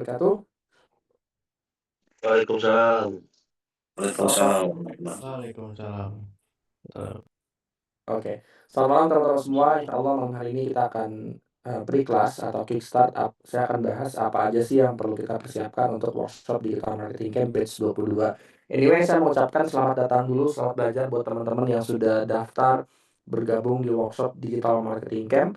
wabarakatuh. Waalaikumsalam. Waalaikumsalam. Waalaikumsalam. Oke, selamat malam teman-teman semua. Insya Allah malam hari ini kita akan pre-class atau kickstart. Saya akan bahas apa aja sih yang perlu kita persiapkan untuk workshop Digital Marketing Camp Batch 22. Anyway, saya mau ucapkan selamat datang dulu, selamat belajar buat teman-teman yang sudah daftar bergabung di workshop Digital Marketing Camp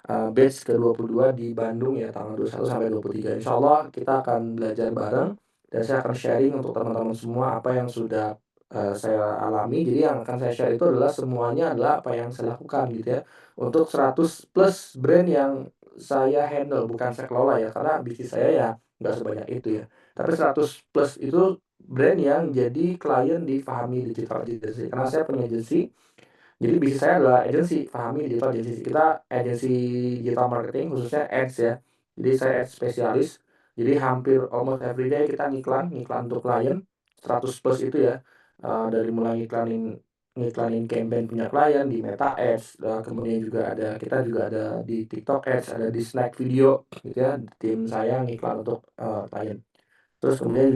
batch ke-22 di Bandung ya, tanggal 21 sampai 23. Insya Allah kita akan belajar bareng dan saya akan sharing untuk teman-teman semua apa yang sudah saya alami. Jadi yang akan saya share itu adalah semuanya adalah apa yang saya lakukan gitu ya, untuk 100 plus brand yang saya handle, bukan saya kelola ya, karena bisnis saya ya nggak sebanyak itu ya, tapi 100 plus itu brand yang jadi klien di Fahmi Digital Agency, karena saya punya agency. Jadi bisnis saya adalah agency, Fahmi Digital Agency. Kita agency digital marketing, khususnya ads ya. Jadi saya ads spesialis. Jadi hampir almost every day kita ngiklan untuk klien 100 plus itu ya. Dari mulai ngiklanin campaign punya klien di Meta Ads, kemudian kita juga ada di TikTok Ads, ada di Snack Video gitu ya. Tim saya ngiklan untuk klien. Terus kemudian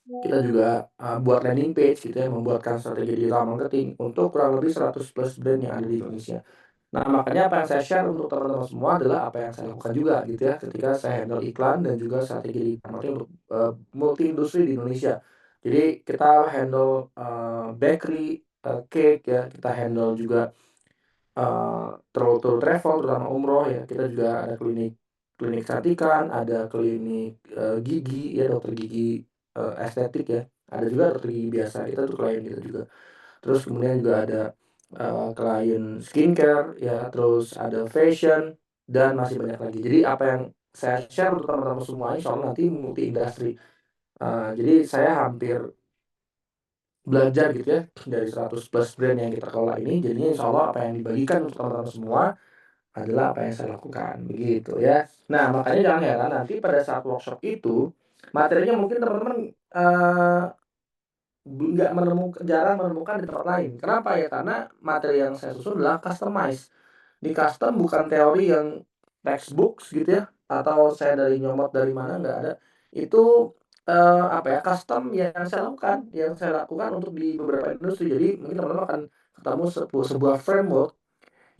kita juga buat landing page gitu ya, membuatkan strategi digital marketing untuk kurang lebih 100 plus brand yang ada di Indonesia. Nah, makanya apa yang saya share untuk teman-teman semua adalah apa yang saya lakukan juga gitu ya, ketika saya handle iklan dan juga strategi digital marketing untuk multi industri di Indonesia. Jadi kita handle bakery, cake ya, kita handle juga tour travel terutama umroh ya. Kita juga ada klinik kecantikan, ada klinik gigi ya, dokter gigi estetik ya, ada juga dokter gigi biasa, kita tuh klien kita juga. Terus kemudian juga ada klien skincare ya, terus ada fashion dan masih banyak lagi. Jadi apa yang saya share untuk teman-teman semua insya Allah nanti multi industri. Jadi saya hampir belajar gitu ya dari 100 plus brand yang kita kelola ini. Jadinya insya Allah apa yang dibagikan untuk teman-teman semua adalah apa yang saya lakukan begitu ya. Nah, makanya jangan heran nanti pada saat workshop itu materinya mungkin teman-teman nggak jarang menemukan di tempat lain. Kenapa ya? Karena materi yang saya susun adalah customize. Di custom bukan teori yang textbooks gitu ya, atau saya dari nyomot dari mana, nggak ada. Itu custom yang saya lakukan untuk di beberapa industri. Jadi mungkin teman-teman akan ketemu sebuah framework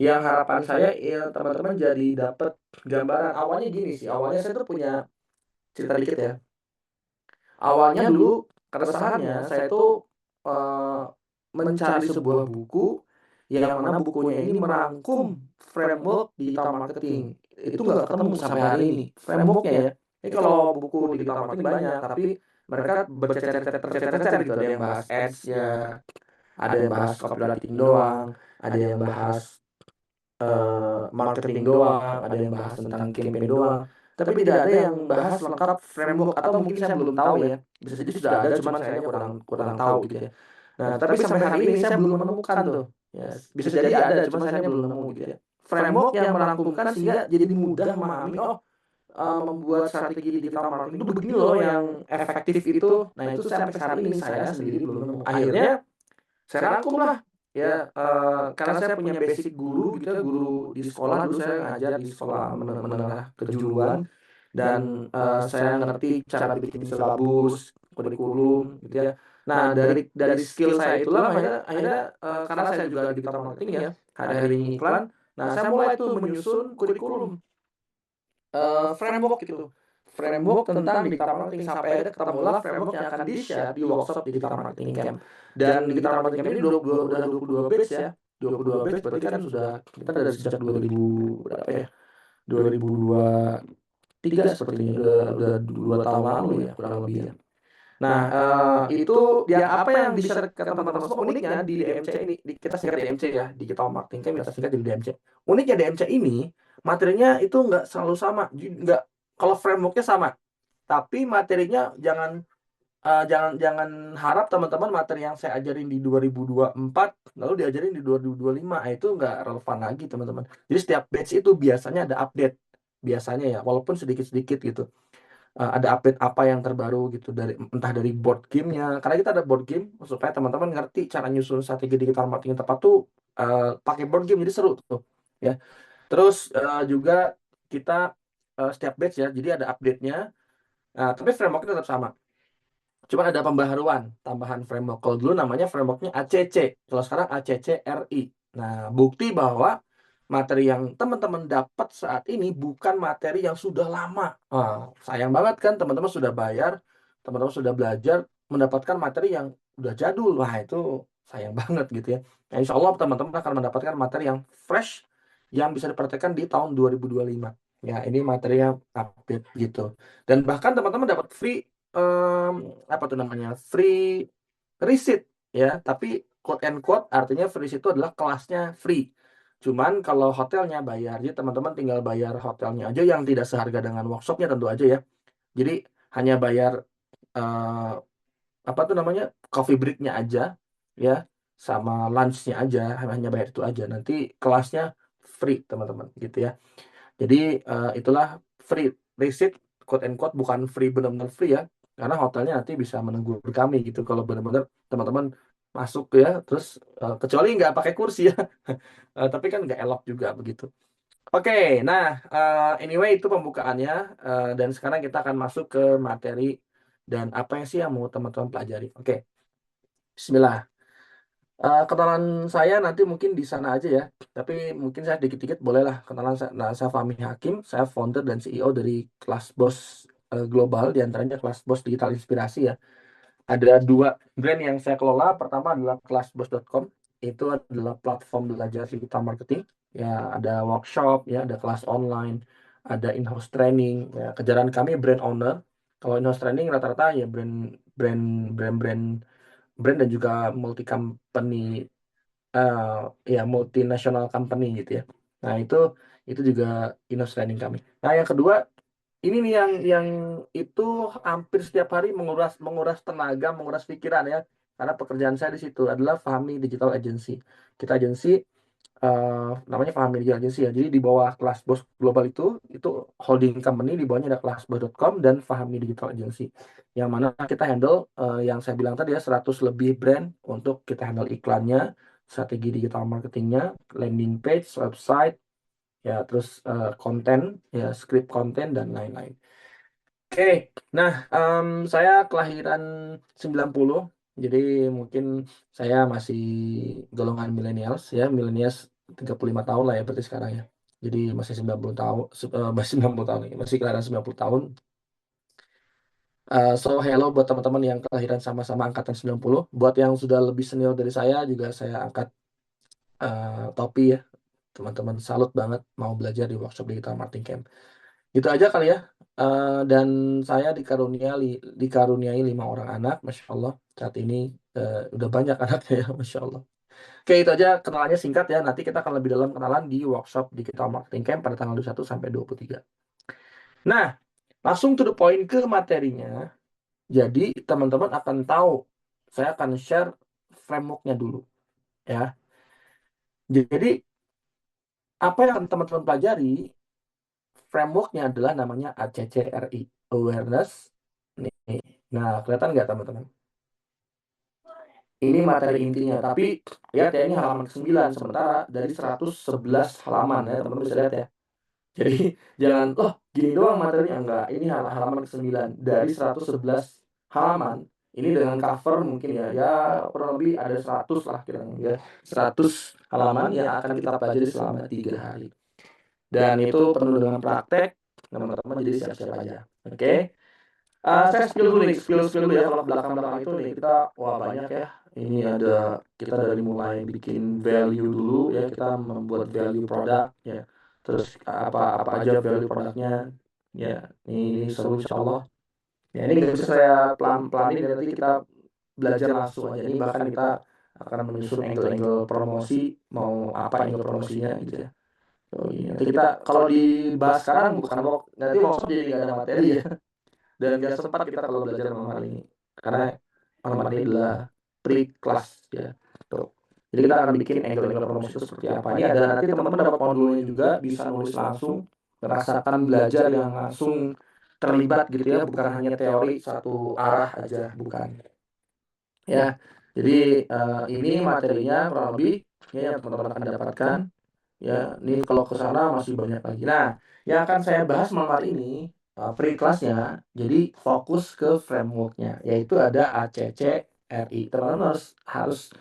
yang harapan saya ya teman-teman jadi dapat gambaran. Awalnya gini sih, awalnya saya tuh punya cerita dikit ya. Awalnya dulu keresahannya saya tuh mencari sebuah buku yang mana bukunya ini merangkum framework digital marketing. Itu nggak ketemu sampai hari ini frameworknya ya. Ini kalau buku digital marketing banyak, tapi mereka bercecer-cecer gitu. Ada yang bahas ads-nya, ada yang bahas copywriting doang, ada yang bahas marketing doang, ada yang bahas tentang campaign doang, tapi tidak ada yang bahas lengkap framework, atau mungkin saya belum tahu ya, bisa jadi sudah ada cuman saya kurang tahu gitu ya. Nah, tapi sampai hari ini saya belum menemukan tuh ya, bisa jadi ada cuman saya belum nemu gitu ya, framework yang merangkumkan sehingga jadi mudah memahami membuat strategi digital marketing itu begini loh yang efektif itu. Nah, itu sampai sekarang ini saya sendiri belum nemu. Akhirnya saya rangkum lah ya, karena saya punya basic guru gitu ya, guru di sekolah. Dulu saya ngajar di sekolah menengah kejuruan dan saya ngerti cara bikin silabus, kurikulum gitu ya. Nah, dari skill saya itulah akhirnya karena saya juga di digital marketing ya, hari-hari ini iklan. Nah, saya mulai tuh menyusun kurikulum framework gitu, framework tentang digital marketing, sampai ada ketemulah framework yang akan di-share di workshop digital marketing camp. Dan digital marketing camp ini udah 22 batch ya, 22 batch berarti kan sudah kita dari sejak 2000 berapa ya, 2023 sepertinya, udah 2 tahun lalu ya kurang lebih ya. Nah, itu yang apa yang di-share ke teman-teman semua. Uniknya di DMC ini, kita singkat DMC ya, digital marketing camp kita singkat jadi DMC. Uniknya DMC ini materinya itu nggak selalu sama, nggak, kalau frameworknya sama, tapi materinya jangan harap teman-teman materi yang saya ajarin di 2024 lalu diajarin di 2025, itu nggak relevan lagi teman-teman. Jadi setiap batch itu biasanya ada update, biasanya ya, walaupun sedikit-sedikit gitu. Ada update apa yang terbaru gitu, entah dari board gamenya, karena kita ada board game supaya teman-teman ngerti cara nyusun strategi digital marketing yang tepat tuh pakai board game, jadi seru tuh ya. Terus juga kita setiap batch ya, jadi ada update-nya. Nah, tapi framework-nya tetap sama. Cuma ada pembaharuan, tambahan framework. Kalau dulu namanya framework-nya ACC, kalau sekarang ACCRI. Nah, bukti bahwa materi yang teman-teman dapat saat ini bukan materi yang sudah lama. Sayang banget kan, teman-teman sudah bayar, teman-teman sudah belajar, mendapatkan materi yang udah jadul. Wah, itu sayang banget gitu ya. Nah, insya Allah teman-teman akan mendapatkan materi yang fresh, yang bisa dipraktekkan di tahun 2025. Ya, ini materi yang update gitu. Dan bahkan teman-teman dapat free apa tuh namanya, free receipt ya, tapi quote and quote artinya free receipt itu adalah kelasnya free, cuman kalau hotelnya bayar. Jadi teman-teman tinggal bayar hotelnya aja yang tidak seharga dengan workshopnya tentu aja ya. Jadi hanya bayar apa tuh namanya, coffee breaknya aja ya, sama lunchnya aja, hanya bayar itu aja, nanti kelasnya free teman-teman gitu ya. Jadi itulah free receipt, quote and quote, bukan free benar-benar free ya, karena hotelnya nanti bisa menegur kami gitu kalau benar-benar teman-teman masuk ya, terus kecuali nggak pakai kursi ya. Tapi kan nggak elok juga begitu. Oke, nah anyway itu pembukaannya, dan sekarang kita akan masuk ke materi dan apa yang sih yang mau teman-teman pelajari. Oke, Bismillah. Kenalan saya nanti mungkin di sana aja ya, tapi mungkin saya dikit-dikit bolehlah kenalan. Saya Fahmi Hakim, saya founder dan CEO dari Kelas Bos Global, diantaranya Kelas Bos Digital Inspirasi ya. Ada 2 brand yang saya kelola. Pertama adalah kelasbos.com, itu adalah platform belajar digital marketing ya, ada workshop ya, ada kelas online, ada in-house training ya. Kejaran kami brand owner. Kalau in-house training rata-rata ya brand dan juga multi company, ya multinational company gitu ya. Nah, itu juga in-house training kami. Nah, yang kedua ini nih yang itu hampir setiap hari menguras tenaga, menguras pikiran ya. Karena pekerjaan saya di situ adalah Fahmi Digital Agency. Kita agensi namanya Fahmi Digital Agency ya. Jadi di bawah Kelas Bos Global itu holding company, di bawahnya ada kelasbos.com dan Fahmi Digital Agency. Yang mana kita handle yang saya bilang tadi ya, 100 lebih brand untuk kita handle iklannya, strategi digital marketingnya, landing page, website, ya terus konten ya, script konten dan lain-lain. Oke, nah saya kelahiran 90, jadi mungkin saya masih golongan millennials ya, millennials 35 tahun lah ya berarti sekarang ya. Jadi masih 90 tahun, masih 90 tahun nih, masih kelahiran 90 tahun. So hello buat teman-teman yang kelahiran sama-sama angkatan 90. Buat yang sudah lebih senior dari saya juga saya angkat topi ya. Teman-teman salut banget mau belajar di workshop digital marketing camp. Itu aja kali ya. Dan saya dikaruniai 5 orang anak, Masya Allah. Saat ini udah banyak anaknya ya, Masya Allah. Oke, itu aja kenalannya singkat ya. Nanti kita akan lebih dalam kenalan di workshop Digital Marketing Camp pada tanggal 21 sampai 23. Nah, langsung to the point ke materinya. Jadi teman-teman akan tahu, saya akan share framework-nya dulu ya. Jadi apa yang akan teman-teman pelajari, framework-nya adalah namanya ACCRI, Awareness. Nih. Nah, kelihatan nggak teman-teman? Ini materi intinya, tapi lihat ya, ini halaman ke-9, sementara dari 111 halaman ya, teman-teman bisa lihat ya. Jadi jangan, gini doang materinya, enggak. Ini halaman ke-9 dari 111 halaman. Ini dengan cover mungkin ya kurang lebih ada 100 lah kira-kira ya. 100 halaman yang akan kita pelajari selama 3 hari. Dan itu penuh dengan praktek, teman-teman, jadi siap-siap aja. Oke. Saya spill dulu ya. Kalau belakang-belakang itu nih kita banyak ya. Ini ada, kita dari mulai bikin value dulu ya, kita membuat value produk ya. Terus apa aja value produknya ya. Ini seru insyaallah. Ya, ini nggak bisa saya pelan-pelanin, nanti kita belajar langsung aja. Ini bahkan kita akan menyusun angle-angle promosi, mau apa angle promosinya gitu ya. So, nanti kita kalau dibahas sekarang nanti workshop jadi nggak ada materi ya. Dan gak sempat kita kalau belajar malam hari ini, karena malam hari ini adalah pre-class ya. Tuh. Jadi kita akan bikin angle-angle promosi itu seperti apa. Ini ada nanti teman-teman dapat modulnya juga, bisa nulis langsung, merasakan belajar yang langsung terlibat gitu ya, bukan hanya teori satu arah aja, bukan. Ya, jadi ini materinya kurang lebih ya, yang teman-teman akan dapatkan ya. Ini kalau ke sana masih banyak lagi. Nah, yang akan saya bahas malam hari ini pre-kelasnya, jadi fokus ke framework-nya, yaitu ada ACCRI. Teman-teman harus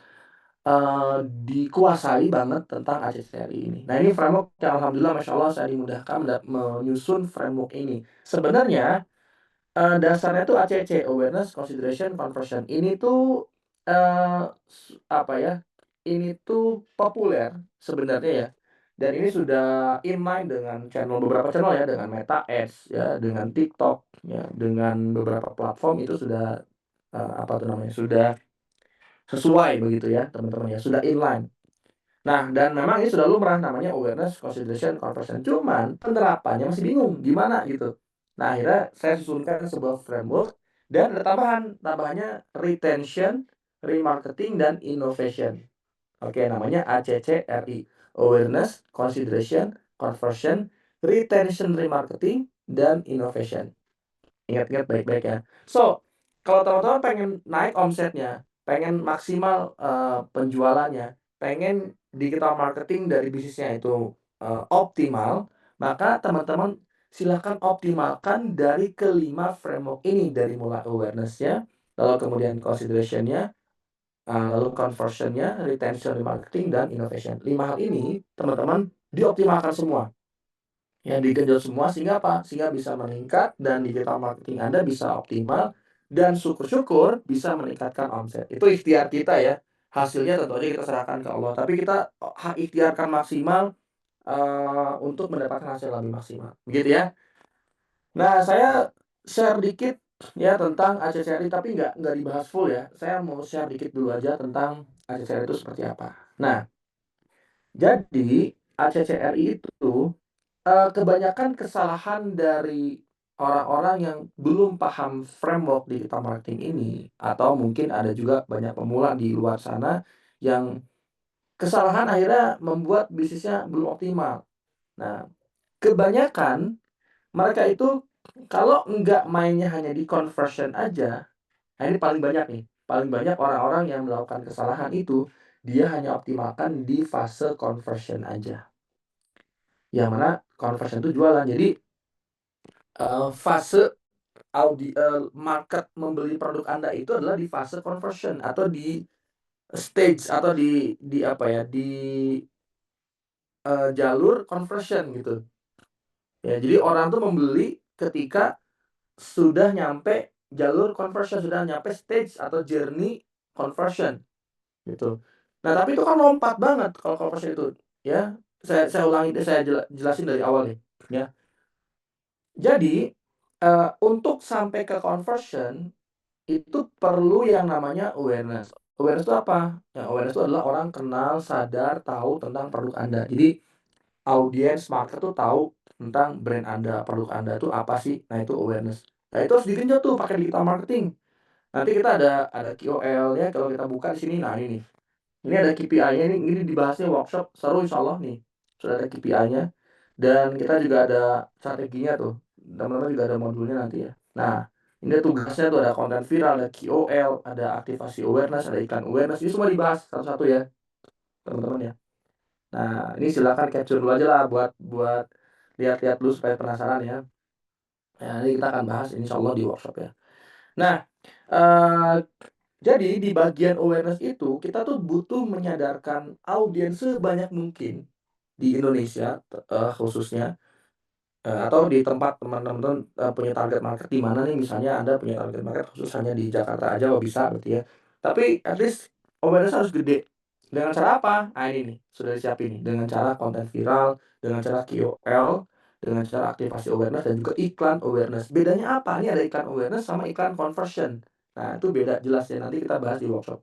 dikuasai banget tentang ACCRI ini. Nah, ini framework yang alhamdulillah masya Allah saya dimudahkan menyusun framework ini. Sebenarnya dasarnya tuh ACC, Awareness, Consideration, Conversion. Ini tuh apa ya? Ini tuh populer sebenarnya ya. Dan ini sudah inline dengan beberapa channel ya, dengan Meta Ads ya, dengan TikTok ya, dengan beberapa platform itu sudah apa tuh namanya? Sudah sesuai begitu ya, teman-teman ya, sudah inline. Nah, dan memang ini sudah lumrah namanya awareness, consideration, conversion. Cuman penerapannya masih bingung gimana gitu. Nah, akhirnya saya susunkan sebuah framework dan ada tambahannya retention, remarketing, dan innovation. Oke, namanya ACCRI. Awareness, consideration, conversion, retention, remarketing, dan innovation. Ingat-ingat baik-baik ya. So, kalau teman-teman pengen naik omsetnya, pengen maksimal penjualannya, pengen digital marketing dari bisnisnya itu optimal, maka teman-teman silakan optimalkan dari kelima framework ini, dari mulai awareness-nya, lalu kemudian consideration-nya, lalu conversion-nya, retention, remarketing, dan innovation. 5 hal ini teman-teman dioptimalkan semua. Yang digenjot semua sehingga apa? Sehingga bisa meningkat dan digital marketing Anda bisa optimal dan syukur-syukur bisa meningkatkan omset. Itu ikhtiar kita ya. Hasilnya tentu aja kita serahkan ke Allah, tapi kita ikhtiarkan maksimal untuk mendapatkan hasil lebih maksimal. Begitu ya. Nah, saya share dikit ya tentang ACCRI tapi nggak dibahas full ya. Saya mau share dikit dulu aja tentang ACCRI itu seperti apa. Nah, jadi ACCRI itu kebanyakan kesalahan dari orang-orang yang belum paham framework digital marketing ini, atau mungkin ada juga banyak pemula di luar sana yang kesalahan akhirnya membuat bisnisnya belum optimal. Nah, kebanyakan mereka itu kalau nggak mainnya hanya di conversion aja, nah ini paling banyak nih, paling banyak orang-orang yang melakukan kesalahan itu, dia hanya optimalkan di fase conversion aja. Yang mana conversion itu jualan. Jadi fase market membeli produk Anda itu adalah di fase conversion atau di stage atau di apa ya, di jalur conversion gitu. Ya, jadi orang tuh membeli ketika sudah nyampe jalur conversion, sudah nyampe stage atau journey conversion gitu. Nah, tapi itu kan lompat banget kalau conversion itu ya. Saya ulangi deh, saya jelasin dari awal nih ya. Jadi untuk sampai ke conversion itu perlu yang namanya awareness. Awareness itu apa? Ya, awareness itu adalah orang kenal, sadar, tahu tentang produk Anda. Jadi audiens market tuh tahu tentang brand Anda, produk Anda itu apa sih? Nah, itu awareness. Nah, itu harus digenjot tuh pakai digital marketing. Nanti kita ada KOL-nya kalau kita buka di sini. Nah, ini nih. Ini ada KPI-nya nih, ini dibahasnya workshop seru insyaallah nih. Sudah ada KPI-nya dan kita juga ada strateginya tuh. Teman-teman juga ada modulnya nanti ya. Nah, ini tugasnya tuh ada konten viral, ada KOL, ada aktivasi awareness, ada iklan awareness. Ini semua dibahas satu-satu ya, teman-teman ya. Nah, ini silakan capture dulu aja lah buat buat lihat-lihat dulu supaya penasaran ya. Ya, ini kita akan bahas insyaallah di workshop ya. Nah, eee jadi di bagian awareness itu kita tuh butuh menyadarkan audiens sebanyak mungkin di Indonesia, khususnya, atau di tempat teman-teman, punya target market di mana nih, misalnya Anda punya target market khusus hanya di Jakarta aja, oh bisa berarti ya. Tapi at least awareness harus gede. Dengan cara apa? Nah ini nih, sudah disiapin nih, dengan cara konten viral, dengan cara KOL, dengan cara aktivasi awareness dan juga iklan awareness. Bedanya apa? Ini ada iklan awareness sama iklan conversion. Nah, itu beda jelas ya, nanti kita bahas di workshop.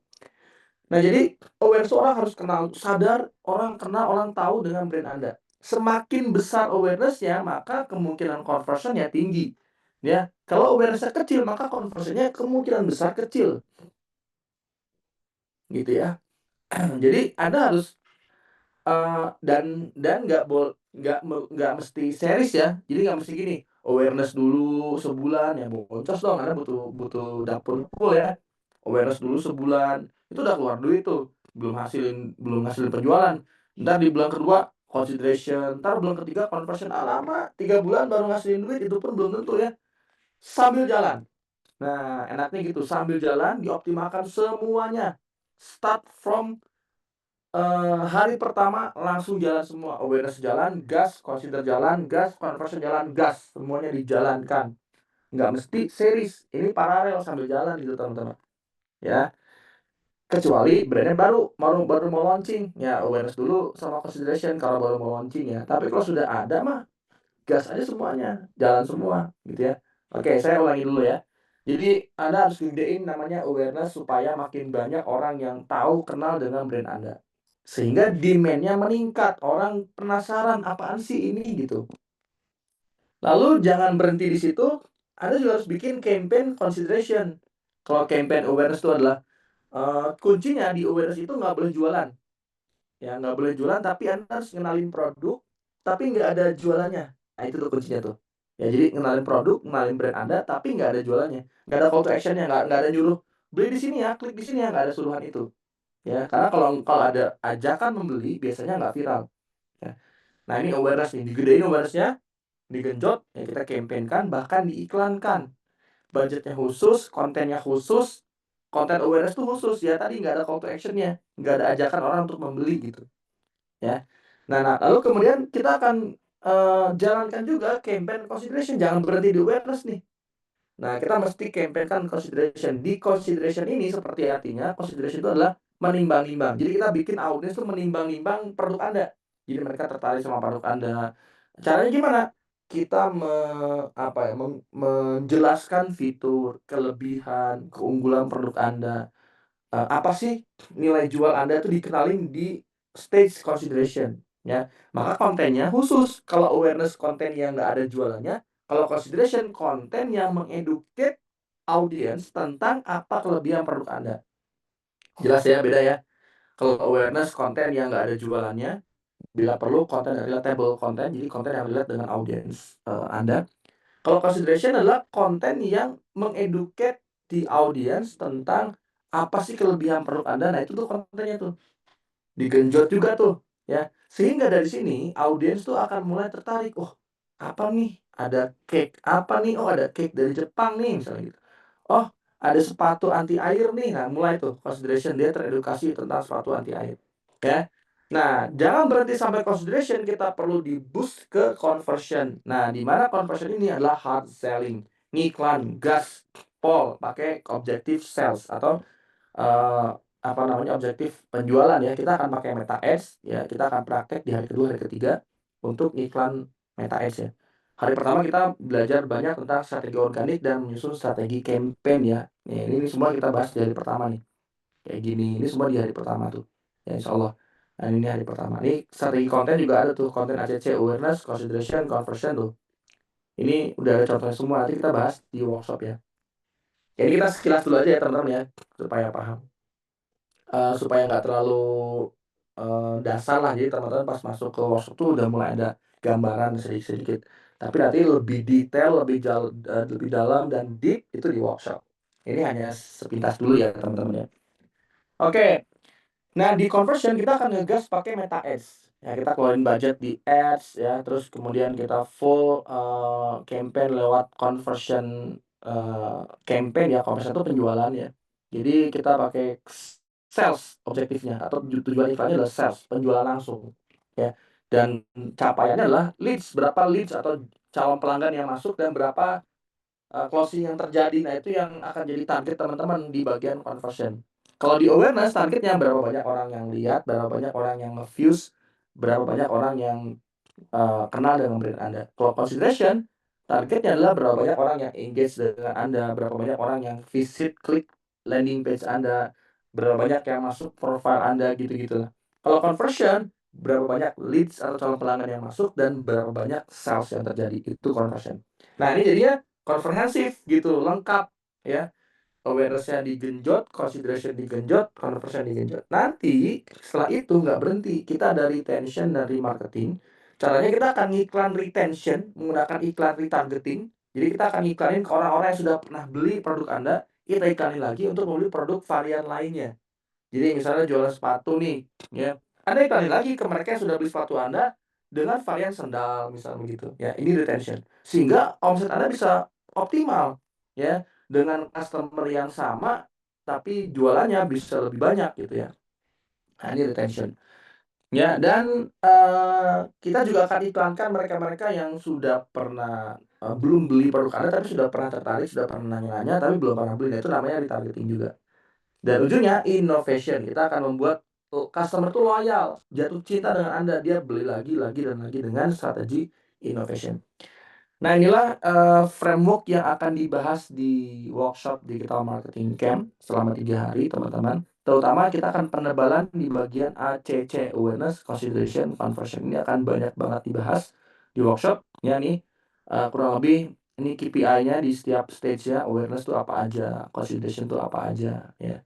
Nah, jadi awareness orang harus kenal, sadar, orang kenal, orang tahu dengan brand Anda. Semakin besar awareness-nya, maka kemungkinan conversion-nya tinggi. Ya, kalau awareness-nya kecil, maka conversion-nya kemungkinan besar kecil. Gitu ya. Jadi Anda harus dan nggak mesti series ya. Jadi nggak mesti gini, awareness dulu sebulan ya boncos dong, Anda butuh butuh dapur full ya. Awareness dulu sebulan, itu udah keluar duit tuh, belum ngasilin penjualan. Entar di bulan kedua consideration, ntar bulan ketiga conversion, lama 3 bulan baru ngasihin duit, itu pun belum tentu ya. Sambil jalan. Nah, enaknya gitu, sambil jalan dioptimalkan semuanya. Start from hari pertama langsung jalan semua. Awareness jalan, gas, consider jalan, gas, conversion jalan, gas. Semuanya dijalankan. Nggak mesti series. Ini paralel sambil jalan gitu teman-teman. Ya. Kecuali brandnya baru mau launching. Ya, awareness dulu sama consideration kalau baru mau launching ya. Tapi kalau sudah ada mah, gas aja semuanya. Jalan semua gitu ya. Oke, saya ulangi dulu ya. Jadi Anda harus gedein namanya awareness supaya makin banyak orang yang tahu, kenal dengan brand Anda. Sehingga demand-nya meningkat. Orang penasaran apaan sih ini gitu. Lalu jangan berhenti di situ. Anda juga harus bikin campaign consideration. Kalau campaign awareness itu adalah kuncinya di awareness itu nggak boleh jualan. Ya, nggak boleh jualan, tapi Anda harus ngenalin produk, tapi nggak ada jualannya. Nah, itu tuh kuncinya tuh. Ya, jadi ngenalin produk, ngenalin brand Anda, tapi nggak ada jualannya. Nggak ada call to action-nya, nggak ada nyuruh, beli di sini ya, klik di sini ya, nggak ada suruhan itu. Ya, karena kalau ada ajakan membeli, biasanya nggak viral. Ya. Nah, ini awareness nih, digedein awareness-nya, digenjot, ya kita campaign-kan, bahkan diiklankan. Budgetnya khusus, kontennya khusus, konten awareness tuh khusus ya, tadi nggak ada call to action-nya, nggak ada ajakan orang untuk membeli gitu ya. Nah, lalu kemudian kita akan jalankan juga campaign consideration, jangan berhenti di awareness nih. Nah, kita mesti campaign-kan consideration. Di consideration ini seperti artinya consideration itu adalah menimbang-nimbang. Jadi kita bikin audiens tuh menimbang-nimbang produk Anda. Jadi mereka tertarik sama produk Anda. Caranya gimana? Kita menjelaskan fitur, kelebihan, keunggulan produk Anda. Apa sih nilai jual Anda itu dikenalin di stage consideration ya. Maka kontennya khusus. Kalau awareness konten yang nggak ada jualannya, kalau consideration konten yang mengeduket audiens tentang apa kelebihan produk Anda. Jelas ya, beda ya. Kalau awareness konten yang nggak ada jualannya, bila perlu konten relatable konten, jadi konten yang relate dengan audiens Anda. Kalau consideration adalah konten yang mengeduket di audiens tentang apa sih kelebihan produk Anda. Nah, itu tuh kontennya tuh. Digenjot juga tuh, ya. Sehingga dari sini audiens tuh akan mulai tertarik. Oh, apa nih? Ada cake apa nih? Oh, ada cake dari Jepang nih, misalnya gitu. Oh, ada sepatu anti air nih. Nah, mulai tuh consideration, dia teredukasi tentang sepatu anti air, ya. Nah, jangan berhenti sampai consideration, kita perlu di-boost ke conversion. Nah, di mana conversion ini adalah hard selling, ngiklan, gas, pol, pakai objective sales atau objektif penjualan ya. Kita akan pakai Meta Ads ya, kita akan praktek di hari kedua, hari ketiga untuk iklan Meta Ads ya. Hari pertama kita belajar banyak tentang strategi organik dan menyusun strategi campaign ya. Ini semua kita bahas di hari pertama nih. Kayak gini, ini semua di hari pertama tuh. Ya insya Allah. Nah, ini hari pertama. Ini strategi konten juga ada tuh, konten ACC, awareness, consideration, conversion tuh. Ini udah ada contohnya semua, nanti kita bahas di workshop ya. Jadi kita sekilas dulu aja ya teman-teman ya, supaya paham. Supaya nggak terlalu dasar lah. Jadi teman-teman pas masuk ke workshop tuh udah mulai ada gambaran sedikit-sedikit. Tapi nanti lebih detail, lebih dalam dan deep itu di workshop. Ini hanya sepintas dulu ya teman-teman ya. Oke. Nah, di conversion kita akan ngegas pakai Meta Ads. Ya, kita keluarin budget di ads ya, terus kemudian kita full campaign lewat conversion campaign ya. Conversion itu penjualan ya. Jadi kita pakai sales objektifnya atau tujuan iklannya adalah sales, penjualan langsung ya. Dan capaiannya adalah leads, berapa leads atau calon pelanggan yang masuk dan berapa closing yang terjadi. Nah, itu yang akan jadi target teman-teman di bagian conversion. Kalau di awareness, targetnya berapa banyak orang yang lihat, berapa banyak orang yang nge-views, berapa banyak orang yang kenal dengan brand Anda. Kalau consideration, targetnya adalah berapa banyak orang yang engage dengan Anda, berapa banyak orang yang visit, klik landing page Anda, berapa banyak yang masuk profile Anda, gitu-gitu. Kalau conversion, berapa banyak leads atau calon pelanggan yang masuk dan berapa banyak sales yang terjadi. Itu conversion. Nah, ini jadinya komprehensif gitu, lengkap ya. Awareness-nya digenjot, consideration digenjot, conversion digenjot. Nanti setelah itu nggak berhenti, kita ada retention dan remarketing. Caranya kita akan iklan retention menggunakan iklan retargeting. Jadi kita akan iklanin ke orang-orang yang sudah pernah beli produk Anda, kita iklanin lagi untuk membeli produk varian lainnya. Jadi misalnya jualan sepatu nih, ya. Anda iklanin lagi ke mereka yang sudah beli sepatu Anda, dengan varian sendal misal begitu ya, ini retention. Sehingga omset Anda bisa optimal ya, dengan customer yang sama tapi jualannya bisa lebih banyak gitu ya. Nah ini retention. Ya dan, kita juga akan iklankan mereka-mereka yang sudah pernah, belum beli produk Anda tapi sudah pernah tertarik, sudah pernah nanya-nanya tapi belum pernah beli. Nah itu namanya retargeting juga. Dan ujungnya innovation, kita akan membuat, customer tuh loyal, jatuh cinta dengan Anda, dia beli lagi dan lagi dengan strategi innovation. Nah inilah, framework yang akan dibahas di workshop Digital Marketing Camp selama 3 hari teman-teman. Terutama kita akan penebalan di bagian ACC, Awareness, Consideration, Conversion. Ini akan banyak banget dibahas di workshop, ya nih, kurang lebih ini KPI-nya di setiap stage-nya, awareness tuh apa aja, consideration tuh apa aja, ya.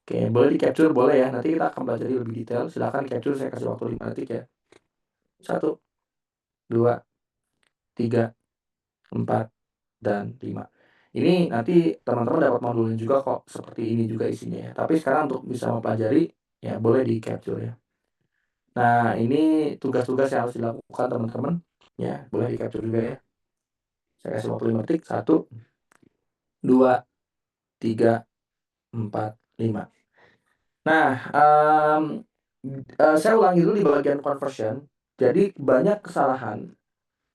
Oke, boleh di-capture boleh ya, nanti kita akan pelajari lebih detail, silakan capture, saya kasih waktu 5 detik ya. 1, 2, 3, 4, dan 5. Ini nanti teman-teman dapat modulnya juga kok, seperti ini juga isinya ya. Tapi sekarang untuk bisa mempelajari, ya boleh di-capture ya. Nah, ini tugas-tugas yang harus dilakukan teman-teman, ya boleh di-capture juga ya. Saya kasih waktu 5 detik, 1, 2, 3, 4, 5. Nah, saya ulangi dulu di bagian conversion. Jadi banyak kesalahan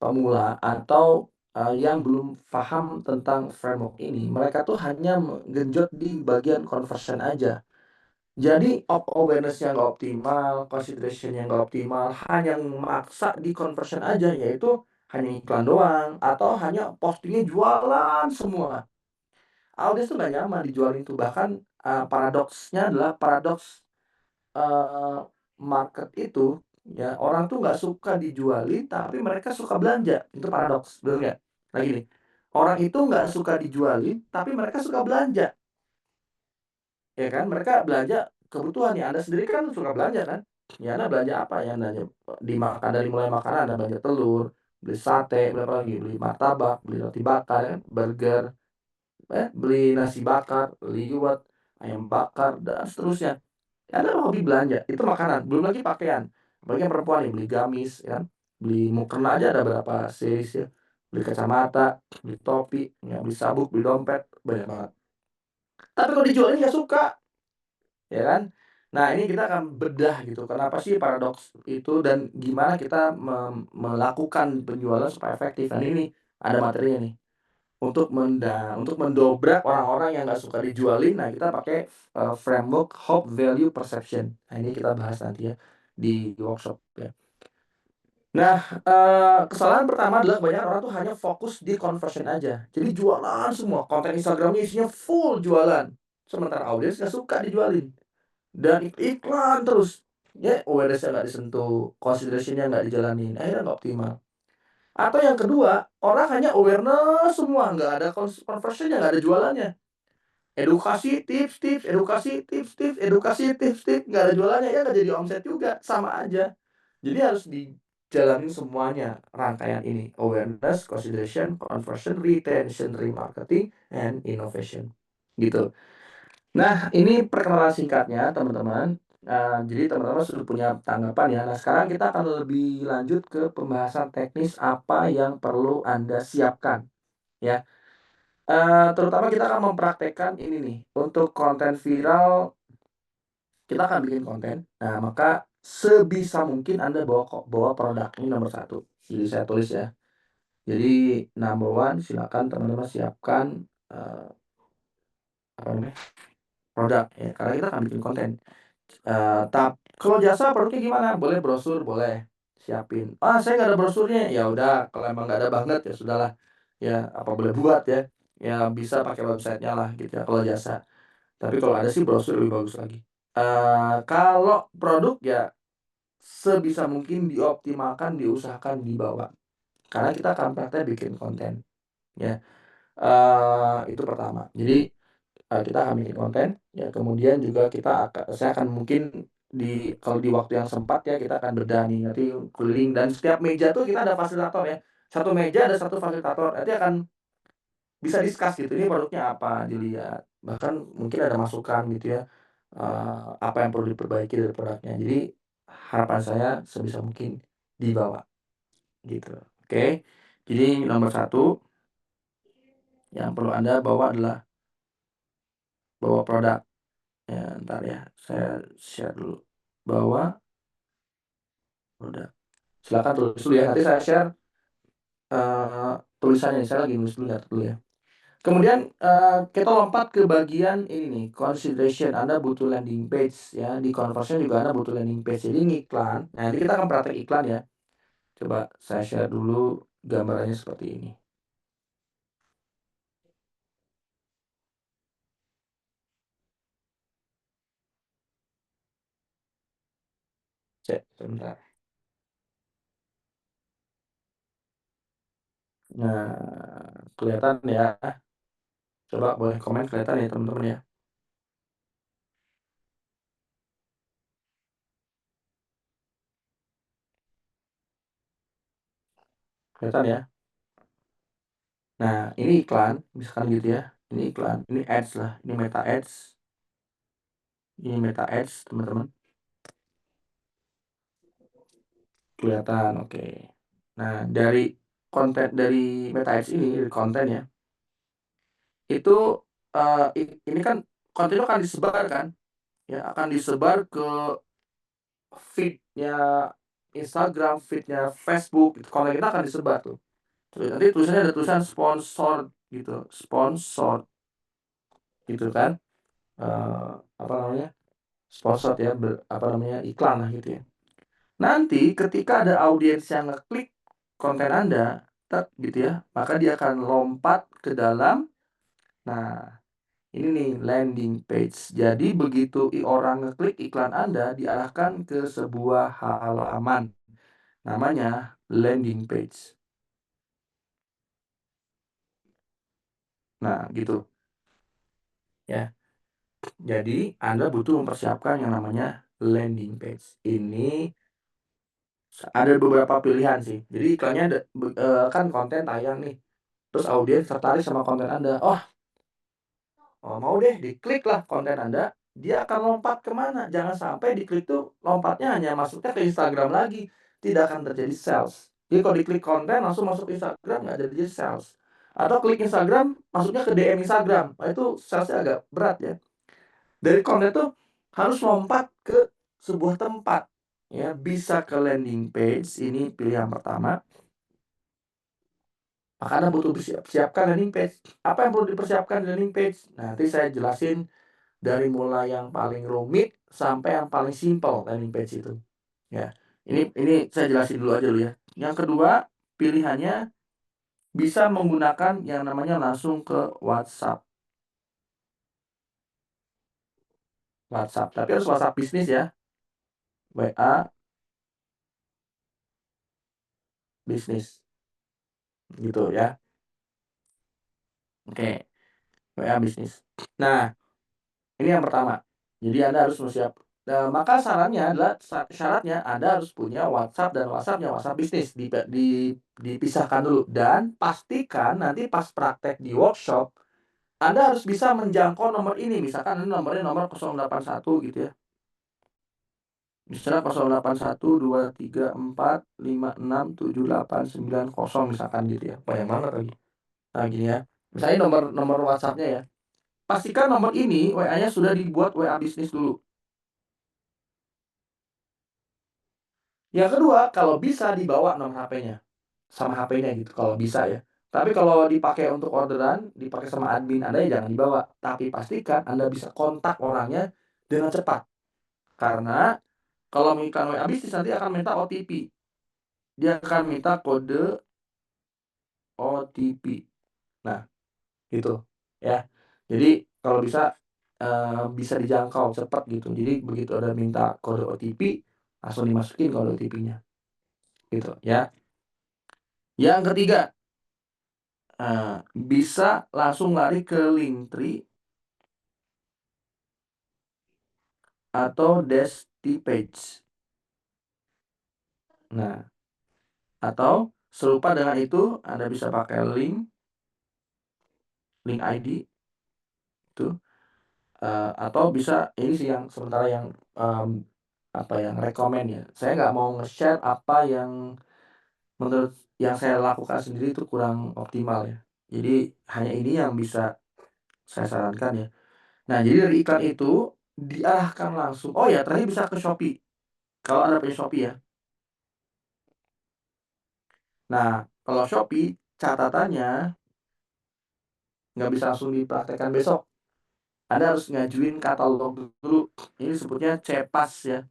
pemula atau, yang belum paham tentang framework ini, mereka tuh hanya genjot di bagian conversion aja. Jadi awareness-nya nggak optimal, consideration-nya nggak optimal, hanya maksa di conversion aja, yaitu hanya iklan doang atau hanya postingnya jualan semua. Audiens tuh nggak nyaman dijualin tuh, bahkan, paradoksnya adalah paradoks, eee, market itu, ya, orang tuh nggak suka dijualin, tapi mereka suka belanja, itu paradoks, bener nggak? Nah gini, orang itu nggak suka dijualin, tapi mereka suka belanja, ya kan? Mereka belanja kebutuhan ya, Anda sendiri kan suka belanja kan? Ya Anda belanja apa ya, Anda dari mulai makanan Anda belanja telur, beli sate, beli apa lagi, beli martabak, beli roti bakar ya kan, burger, beli nasi bakar, liwet, ayam bakar, dan seterusnya. Anda hobi belanja, itu makanan, belum lagi pakaian. Apalagi yang perempuan nih, beli gamis ya kan, beli mukena aja ada berapa series ya, beli kacamata, beli topi, ya beli sabuk, beli dompet, banyak banget. Tapi kalau dijualin nggak suka, ya kan? Nah ini kita akan bedah gitu, kenapa sih paradoks itu dan gimana kita melakukan penjualan supaya efektif. Nah ini ada materinya nih. Untuk mendobrak orang-orang yang nggak suka dijualin, nah kita pakai, framework Hope Value Perception. Nah ini kita bahas nanti ya, di workshop ya. Nah, kesalahan pertama adalah kebanyakan orang tuh hanya fokus di conversion aja. Jadi jualan semua, konten Instagram-nya isinya full jualan, sementara audiens nggak suka dijualin. Dan iklan terus, ya awareness-nya nggak disentuh, consideration-nya nggak dijalanin, akhirnya nggak optimal. Atau yang kedua, orang hanya awareness semua, nggak ada conversion-nya, nggak ada jualannya. Edukasi, tips-tips, edukasi, tips-tips, edukasi, tips-tips, nggak ada jualannya, ya nggak jadi omset juga, sama aja. Jadi harus dijalanin semuanya, rangkaian ini, awareness, consideration, conversion, retention, remarketing, and innovation, gitu. Nah, ini perkenalan singkatnya teman-teman. Jadi teman-teman sudah punya tanggapan ya. Nah, sekarang kita akan lebih lanjut ke pembahasan teknis apa yang perlu Anda siapkan, ya. Terutama kita akan mempraktekkan ini nih, untuk konten viral, kita akan bikin konten. Nah, maka sebisa mungkin Anda bawa produk, ini nomor satu. Jadi saya tulis ya. Jadi number one, silakan teman-teman siapkan, apa namanya, produk ya, karena kita akan bikin konten. Kalau jasa produknya gimana? Boleh brosur, boleh, siapin. "Ah, saya nggak ada brosurnya." Ya udah, kalau emang nggak ada banget, ya sudahlah, ya apa boleh buat ya. Ya bisa pakai website-nya lah gitu ya kalau jasa. Tapi kalau ada sih brosur lebih bagus lagi. Kalau produk ya sebisa mungkin dioptimalkan, diusahakan dibawa. Karena kita akan praktek bikin konten, ya. Itu pertama. Jadi, kita akan bikin konten, ya kemudian juga saya akan mungkin kalau di waktu yang sempat ya, kita akan bedah nih, nanti keliling dan setiap meja tuh kita ada fasilitator ya. Satu meja ada satu fasilitator, nanti akan bisa discuss gitu, ini produknya apa, dilihat. Bahkan mungkin ada masukan gitu ya, apa yang perlu diperbaiki dari produknya. Jadi harapan saya sebisa mungkin dibawa gitu. Oke. Jadi nomor 1 yang perlu Anda bawa adalah bawa produk. Ya, ntar ya, saya share dulu. Bawa produk. Silakan tulis dulu ya, nanti saya share tulisannya. Saya lagi nulis dulu ya. Kemudian kita lompat ke bagian ini nih, consideration. Anda butuh landing page ya, di conversion juga Anda butuh landing page. Jadi ngiklan. Nah, nanti kita akan praktek iklan ya. Coba saya share dulu gambarannya seperti ini. Cek sebentar. Nah, kelihatan ya. Coba boleh komen kelihatan ya teman-teman ya. Kelihatan ya. Nah, ini iklan, misalkan gitu ya. Ini iklan, ini ads lah, ini meta ads. Ini meta ads, teman-teman. Kelihatan, oke. Nah, dari konten dari meta ads ini, dari konten ya. Itu ini kan konten itu akan disebar kan? Ya, akan disebar ke feed-nya Instagram, feed-nya Facebook, gitu. Konten kita akan disebar tuh. Nanti tulisannya ada tulisan sponsor gitu, sponsor gitu kan. Apa namanya? Sponsor ya, iklan lah gitu ya. Nanti ketika ada audiens yang ngeklik konten Anda, gitu ya, maka dia akan lompat ke dalam, nah ini nih landing page. Jadi begitu orang ngeklik iklan Anda, diarahkan ke sebuah halaman, namanya landing page. Nah gitu ya. Jadi Anda butuh mempersiapkan yang namanya landing page. Ini ada beberapa pilihan sih. Jadi iklannya ada, kan konten tayang nih. Terus audiens tertarik sama konten Anda. Oh, mau deh diklik lah konten Anda. Dia akan lompat kemana? Jangan sampai diklik tuh lompatnya hanya masuknya ke Instagram lagi. Tidak akan terjadi sales. Jadi kalau diklik konten langsung masuk ke Instagram, nggak jadi sales. Atau klik Instagram masuknya ke DM Instagram. Nah, itu salesnya agak berat ya. Dari konten tuh harus lompat ke sebuah tempat. Ya, bisa ke landing page. Ini pilihan pertama. Maka Anda butuh siapkan landing page. Apa yang perlu dipersiapkan di landing page? Nanti saya jelasin dari mulai yang paling rumit sampai yang paling simpel landing page itu. Ya, ini saya jelasin dulu aja ya. Yang kedua, pilihannya bisa menggunakan yang namanya langsung ke WhatsApp. WhatsApp, tapi harus WhatsApp bisnis ya. WA bisnis. Gitu ya. Oke. WA bisnis. Nah, ini yang pertama. Jadi Anda harus maka sarannya adalah syaratnya Anda harus punya WhatsApp dan WhatsApp bisnis dipisahkan dulu dan pastikan nanti pas praktek di workshop Anda harus bisa menjangkau nomor ini. Misalkan ini nomornya nomor 081 gitu ya. Misalnya 08123456789 misalkan gitu ya. Banyak banget lagi. Nah, gini ya. Misalnya nomor WhatsApp-nya ya. Pastikan nomor ini WA-nya sudah dibuat WA bisnis dulu. Yang kedua, kalau bisa dibawa nomor HP-nya sama HP-nya gitu kalau bisa ya. Tapi kalau dipakai untuk orderan, dipakai sama admin Anda ya jangan dibawa. Tapi pastikan Anda bisa kontak orangnya dengan cepat. Karena kalau mengiklan WA bisnis nanti akan minta OTP. Dia akan minta kode OTP. Nah, gitu ya. Jadi kalau bisa dijangkau cepat gitu. Jadi begitu ada minta kode OTP, langsung dimasukin kode OTP-nya. Gitu ya. Yang ketiga, bisa langsung lari ke Linktree atau Desti Page. Nah, atau serupa dengan itu Anda bisa pakai link ID itu, atau bisa ini sih yang sementara yang rekomen ya. Saya nggak mau nge-share apa yang menurut yang saya lakukan sendiri itu kurang optimal ya. Jadi hanya ini yang bisa saya sarankan ya. Nah, jadi dari iklan itu diarahkan langsung oh ya terakhir bisa ke Shopee, kalau Anda punya Shopee ya. Nah, kalau Shopee catatannya nggak bisa langsung dipraktekkan besok. Anda harus ngajuin katalog dulu. Ini sebutnya CPAS ya.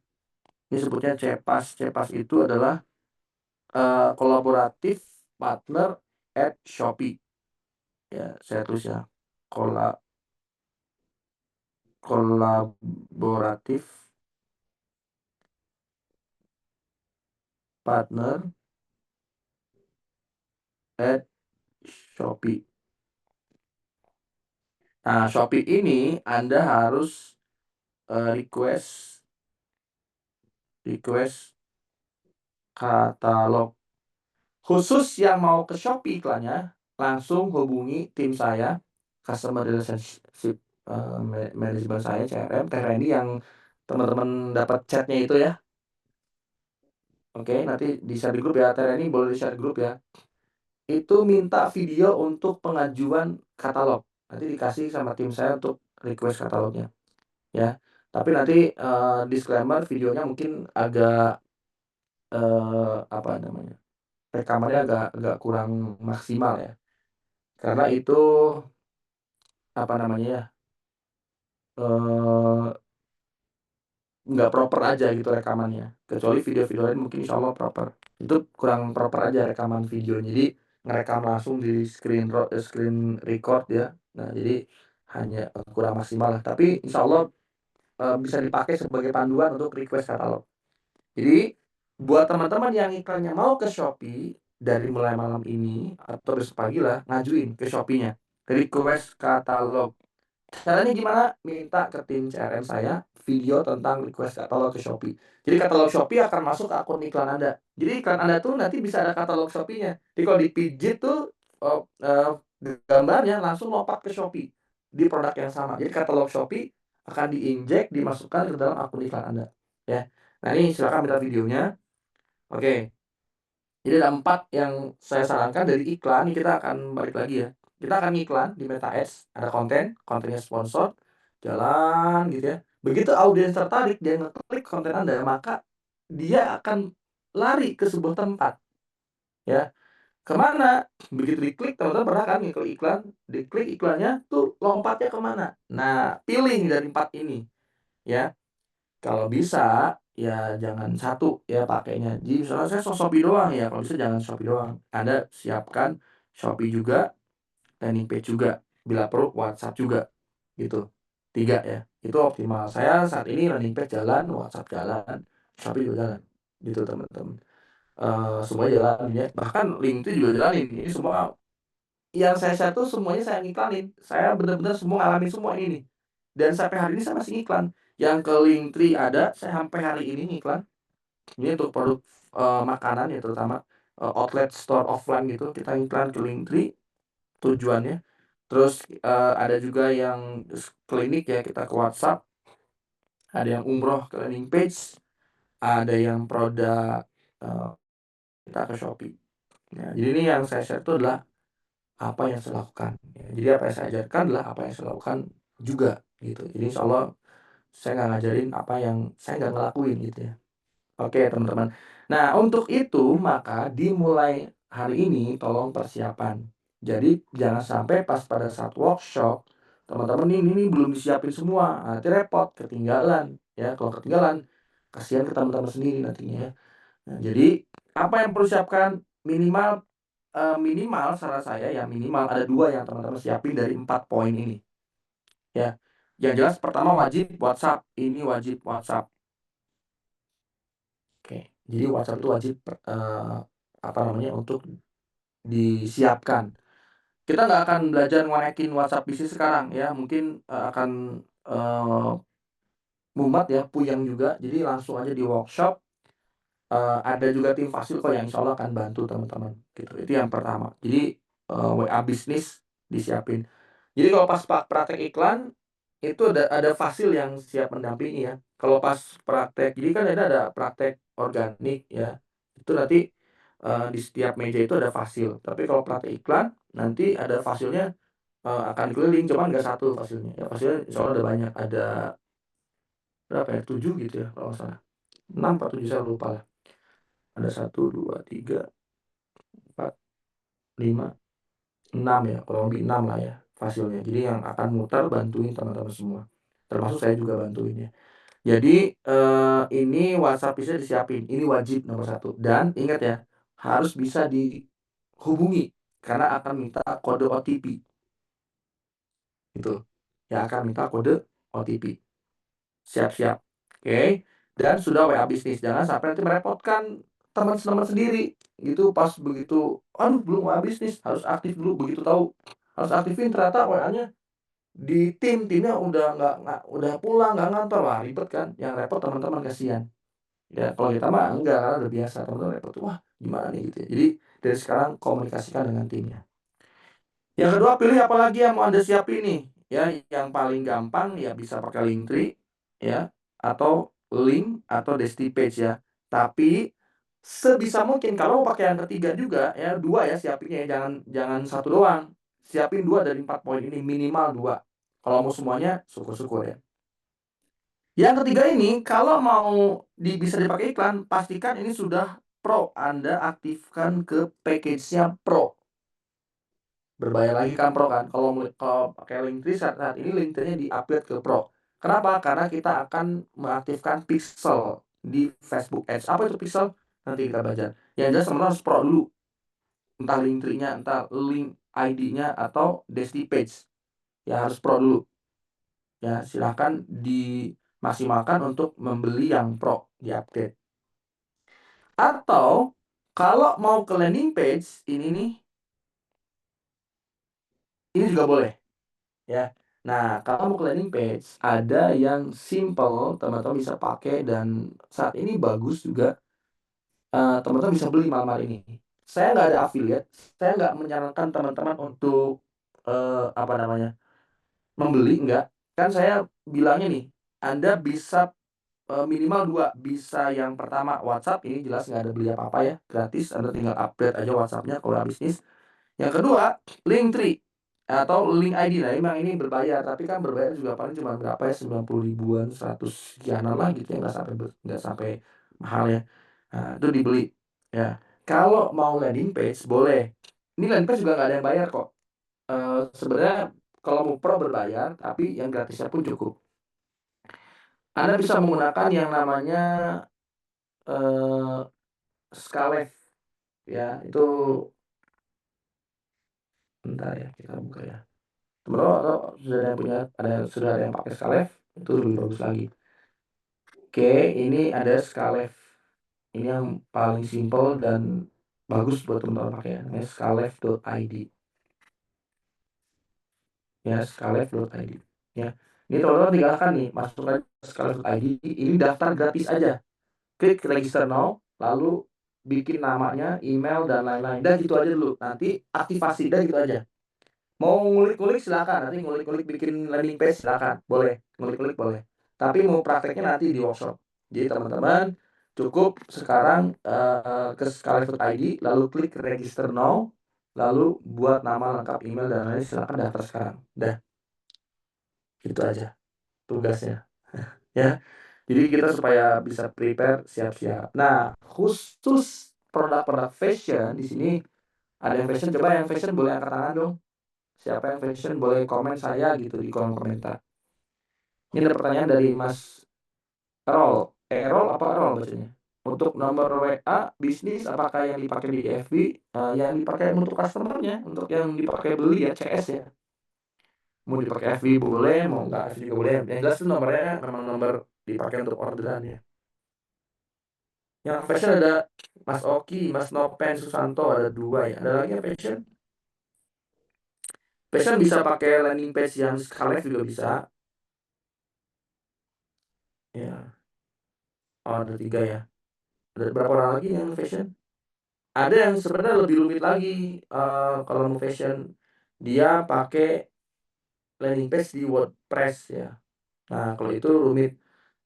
Ini sebutnya CPAS. CPAS itu adalah kolaboratif partner at Shopee. Ya, saya tulis ya. Kolaboratif partner at Shopee. Nah, Shopee ini Anda harus request katalog. Khusus yang mau ke Shopee iklannya, langsung hubungi tim saya, Customer Relationship Management saya, CRM, Teh Randy yang teman-teman dapat chatnya itu ya. Oke, nanti di-share di grup ya, Teh Randy boleh di-share di grup ya. Itu minta video untuk pengajuan katalog. Nanti dikasih sama tim saya untuk request katalognya, ya. Tapi nanti disclaimer videonya mungkin agak rekamannya agak kurang maksimal ya. Karena itu nggak proper aja gitu rekamannya. Kecuali video-video lain mungkin insya Allah proper. Itu kurang proper aja rekaman video. Jadi ngerekam langsung di screen record ya. Nah, jadi hanya kurang maksimal lah. Tapi insya Allah bisa dipakai sebagai panduan untuk request katalog. Jadi buat teman-teman yang iklannya mau ke Shopee dari mulai malam ini atau besok pagi lah ngajuin ke Shopee-nya request katalog. Caranya gimana? Minta ke tim CRM saya video tentang request katalog ke Shopee. Jadi katalog Shopee akan masuk ke akun iklan Anda. Jadi iklan Anda tuh nanti bisa ada katalog Shopee-nya. Jadi kalau dipijit tuh gambarnya langsung lompat ke Shopee di produk yang sama. Jadi katalog Shopee akan diinjek, dimasukkan ke dalam akun iklan Anda. Ya. Nah, ini silakan minta videonya. Oke. Jadi ada 4 yang saya sarankan dari iklan. Ini kita akan balik lagi ya. Kita akan iklan di Meta Ads, ada kontennya sponsor, jalan gitu ya. Begitu audiens tertarik, dia ngeklik konten Anda, maka dia akan lari ke sebuah tempat. Ya. Kemana? Begitu diklik, teman-teman pernah kan ngeklik iklan, diklik iklannya tuh lompatnya kemana? Nah, pilih dari 4 ini. Ya. Kalau bisa ya jangan satu ya pakainya. Jadi misalnya saya Shopee doang ya, kalau bisa jangan Shopee doang. Anda siapkan Shopee juga, landing page juga, bila perlu WhatsApp juga, gitu. 3 ya, itu optimal. Saya saat ini landing page jalan, WhatsApp jalan, Shopee juga jalan, gitu teman-teman. Semuanya jalan ya, bahkan LinkedIn juga jalanin. Ini semua yang saya share tuh semuanya saya ngiklanin. Saya benar-benar semua ngalamin semua ini nih. Dan sampai hari ini saya masih ngiklan. Yang ke Linktree ada, saya sampai hari ini ngiklan. Ini untuk produk makanan ya terutama outlet store offline gitu, kita ngiklan ke Linktree tujuannya. Terus ada juga yang klinik ya, kita ke WhatsApp. Ada yang umroh ke landing page, ada yang produk kita ke Shopee. Nah, jadi ini yang saya share itu adalah apa yang saya lakukan. Ya, jadi apa yang saya ajarkan adalah apa yang saya lakukan juga gitu. Jadi insya Allah saya nggak ngajarin apa yang saya nggak ngelakuin gitu ya. Oke teman-teman. Nah untuk itu maka dimulai hari ini tolong persiapan. Jadi jangan sampai pas pada saat workshop teman-teman ini belum disiapin semua, nanti repot, ketinggalan ya. Kalau ketinggalan kasihan ke teman-teman sendiri nantinya ya. Nah, jadi apa yang perlu siapkan minimal saran saya ya minimal ada 2 yang teman-teman siapin dari 4 poin ini. Ya. Yang jelas pertama wajib WhatsApp, ini wajib WhatsApp. Oke. Jadi WhatsApp itu wajib untuk disiapkan. Kita nggak akan belajar ngonekin WhatsApp bisnis sekarang ya, mungkin akan mumet ya, puyeng juga. Jadi langsung aja di workshop. Ada juga tim Fasilko yang insya Allah akan bantu teman-teman gitu. Itu yang pertama. Jadi WA bisnis disiapin. Jadi kalau pas praktek iklan itu ada fasil yang siap mendampingi ya. Kalau pas praktek, jadi kan ada praktek organik ya. Itu nanti di setiap meja itu ada fasil. Tapi kalau praktek iklan nanti ada fasilnya akan keliling, cuman nggak satu fasilnya. Ya fasilnya insya Allah ada banyak, ada berapa ya? 7 gitu ya kalau nggak salah. 6 atau 7 saya lupa lah. Ada 1, 2, 3, 4, 5, 6 ya, kurang lebih 6 lah ya fasilnya. Jadi yang akan muter bantuin teman-teman semua. Termasuk saya juga bantuin ya. Jadi ini WhatsApp bisa disiapin, ini wajib nomor 1. Dan ingat ya, harus bisa dihubungi karena akan minta kode OTP. Gitu. Ya akan minta kode OTP. Siap-siap. Oke. Dan sudah WA bisnis. Jangan sampai nanti merepotkan teman-teman sendiri. Gitu pas begitu, aduh belum WA bisnis, harus aktif dulu. Begitu tahu harus aktifin ternyata WA-nya di timnya udah udah pulang, nggak ngantor. Wah, ribet kan. Yang repot teman-teman, kasihan. Ya kalau kita mah enggak, karena udah biasa, teman-teman repot tuh, wah gimana nih gitu ya. Jadi dari sekarang komunikasikan dengan timnya. Yang kedua, pilih apalagi yang mau Anda siapin nih. Ya, yang paling gampang ya bisa pakai Linktree ya, atau link atau Desti Page ya. Tapi sebisa mungkin kalau mau pakai yang ketiga juga ya, 2 ya siapinnya ya, jangan satu doang. Siapin 2 dari 4 poin ini, minimal 2. Kalau mau semuanya syukur-syukur ya. Yang ketiga ini, kalau mau bisa dipakai iklan, pastikan ini sudah Pro. Anda aktifkan ke package-nya Pro. Berbayar lagi kan Pro kan. Kalau pakai Linktree saat ini Linktree-nya di-upgrade ke Pro. Kenapa? Karena kita akan mengaktifkan pixel di Facebook Ads. Apa itu pixel? Nanti kita baca. Yang jelas teman-teman harus Pro dulu. Entah Linktree-nya, entah link ID-nya atau Desti Page. Ya harus Pro dulu. Ya, silahkan dimaksimalkan untuk membeli yang Pro, di-upgrade. Atau kalau mau ke landing page ini nih, ini juga boleh ya. Nah, kalau mau ke landing page ada yang simple, teman-teman bisa pakai dan saat ini bagus juga. Teman-teman bisa beli malam hari ini. Saya nggak ada affiliate, saya nggak menyarankan teman-teman untuk apa namanya, membeli, enggak. Kan saya bilangnya nih, Anda bisa minimal 2, bisa yang pertama WhatsApp, ini jelas nggak ada beli apa-apa ya, gratis, Anda tinggal upgrade aja WhatsApp-nya kalau bisnis. Yang kedua, Linktree atau link ID. Nah, memang ini berbayar, tapi kan berbayar juga paling cuma berapa ya, 90 ribuan, 100 sekianan lah gitu ya, nggak sampai mahal ya. Nah, itu dibeli ya. Kalau mau landing page boleh. Ini landing page juga nggak ada yang bayar kok. Sebenarnya kalau mau Pro berbayar, tapi yang gratisnya pun cukup. Anda bisa menggunakan yang namanya Scalef ya, itu bentar ya kita buka ya. Teman-teman sudah ada yang punya, sudah ada yang pakai Scalef, itu lebih bagus lagi. Oke, ini ada Scalef. Ini yang paling simple dan bagus buat teman-teman pakai ya. Namanya scalef.id. Ya, scalef.id. Ya. Ini teman-teman tinggal kan nih, masuk ke scalef.id, ini daftar gratis aja. Klik register now, lalu bikin namanya, email, dan lain-lain. Dan gitu aja dulu. Nanti aktivasi, dan gitu aja. Mau ngulik-ngulik silakan. Nanti ngulik-ngulik bikin landing page silakan. Boleh. Ngulik-ngulik boleh. Tapi mau prakteknya nanti di workshop. Jadi teman-teman cukup sekarang ke scalef.id, lalu klik register now, lalu buat nama lengkap, email, dan lain-lain, silakan daftar sekarang. Dah. Gitu aja tugasnya. Ya. Jadi kita supaya bisa prepare, siap-siap. Nah, khusus produk-produk fashion di sini ada yang fashion, coba yang fashion boleh angkat tangan dong. Siapa yang fashion boleh komen saya gitu di kolom komentar. Ini ada pertanyaan dari Mas Errol. Errol apa Errol bacanya? Untuk nomor WA bisnis apakah yang dipakai di FB? Yang dipakai untuk customernya, untuk yang dipakai beli ya CS ya. Mau dipakai FB boleh, mau nggak FB juga boleh. Yang jelas itu nomornya memang nomor dipakai untuk orderan ya. Yang fashion ada Mas Oki, Mas Nopen, Susanto, ada 2 ya. Ada lagi yang fashion? Fashion bisa pakai landing page yang Scalef juga bisa. Ya. Oh, ada 3 ya. Ada berapa orang lagi yang fashion? Ada yang sebenarnya lebih rumit lagi. Kalau mau fashion dia pakai landing page di WordPress ya. Nah, kalau itu rumit,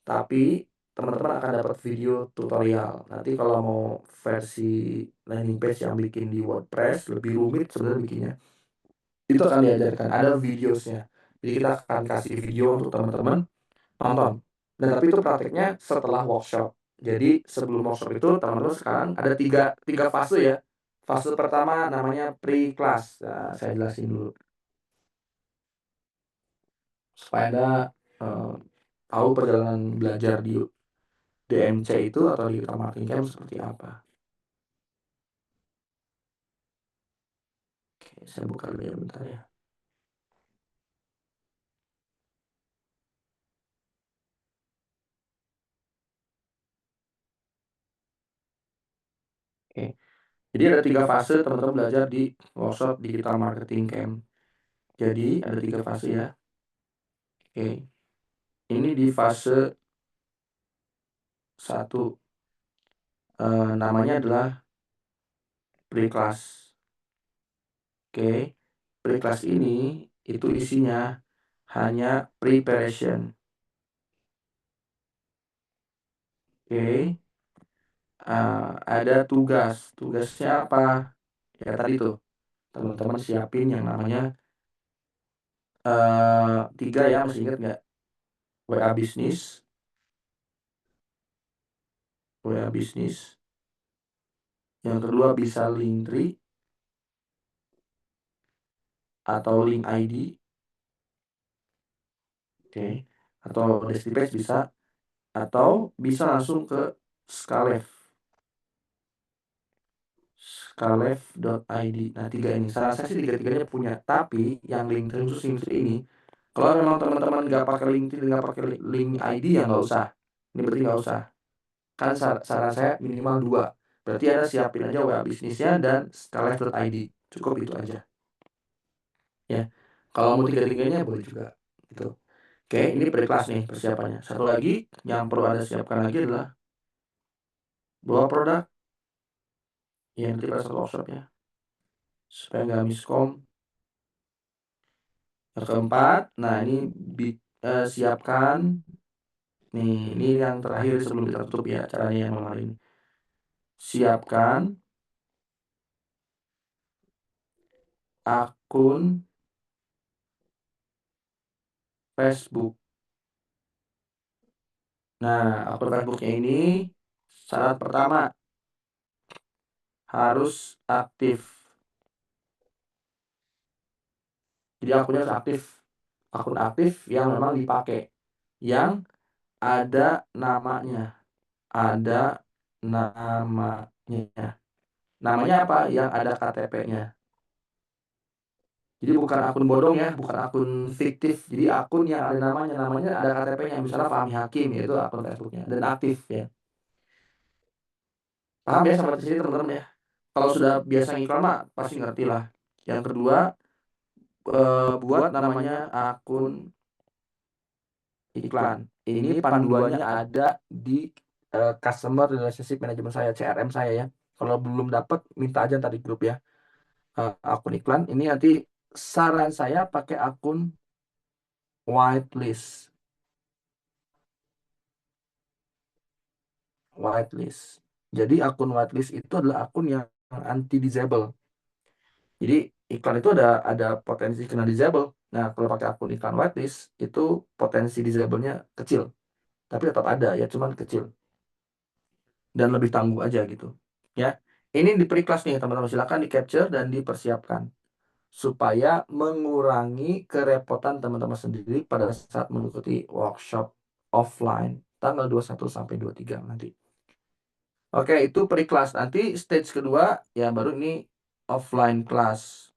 tapi teman-teman akan dapat video tutorial. Nanti kalau mau versi landing page yang bikin di WordPress lebih rumit sebenarnya bikinnya, itu akan diajarkan, ada videosnya. Jadi kita akan kasih video untuk teman-teman nonton. Dan tapi itu prakteknya setelah workshop. Jadi sebelum workshop itu teman-teman sekarang ada tiga fase ya. Fase pertama namanya pre-class. Nah, saya jelasin dulu supaya Anda tahu perjalanan belajar di DMC itu atau di Digital Marketing Camp seperti apa. Oke, saya buka dulu ya bentar ya. Oke. Jadi ada 3 fase teman-teman belajar di workshop Digital Marketing Camp. Jadi ada 3 fase ya. Oke. Ini di fase 1 namanya adalah pre-class. Oke. Pre-class ini itu isinya hanya preparation. Oke. Ada tugas. Tugasnya apa? Ya tadi tuh teman-teman siapin yang namanya 3 ya, masih ingat nggak? WA bisnis. Yang kedua bisa Linktree atau link ID. Oke. Atau Destipage bisa, atau bisa langsung ke Scalev.id. Nah, 3 ini. Saran saya sih 3-tiganya punya, tapi yang Linktree khusus Linktree ini, kalau memang teman-teman nggak pakai Linktree, nggak pakai link ID ya nggak usah. Ini berarti nggak usah. Kan saran saya minimal 2. Berarti Anda siapin aja WA bisnisnya dan Scalev.id. Cukup itu aja. Ya. Kalau mau 3-tiganya boleh juga. Gitu. Oke, ini pre-class nih persiapannya. Satu lagi yang perlu Anda siapkan lagi adalah 2 produk. Ya, nanti pada saat workshop ya. Supaya nggak miskom. Yang keempat, nah ini siapkan. Nih, ini yang terakhir sebelum kita tutup ya caranya yang nomor ini. Siapkan akun Facebook. Nah, akun Facebooknya ini syarat pertama harus aktif. Jadi akunnya harus aktif. Akun aktif yang memang dipakai. Yang ada namanya. Ada namanya. Namanya apa? Yang ada KTP-nya. Jadi bukan akun bodong ya, bukan akun fiktif. Jadi akun yang ada namanya ada KTP-nya. Misalnya Fahmi Hakim, yaitu akun Facebooknya. Dan aktif ya. Paham ya sampai di sini teman-teman ya? Kalau sudah biasa ngiklan mah pasti ngerti lah. Yang kedua, buat namanya akun iklan. Ini panduannya ada di Customer Relationship Management saya, CRM saya ya. Kalau belum dapat, minta aja tadi grup ya. Akun iklan, ini nanti saran saya pakai akun whitelist. Jadi akun whitelist itu adalah akun yang anti disable. Jadi iklan itu ada potensi kena disable. Nah, kalau pakai akun iklan whitelist itu potensi disable-nya kecil. Tapi tetap ada ya, cuman kecil. Dan lebih tangguh aja gitu. Ya. Ini di pre-class nih, teman-teman. Silakan di capture dan dipersiapkan supaya mengurangi kerepotan teman-teman sendiri pada saat mengikuti workshop offline tanggal 21 sampai 23 nanti. Oke, itu pre-class. Nanti stage kedua ya baru ini offline class.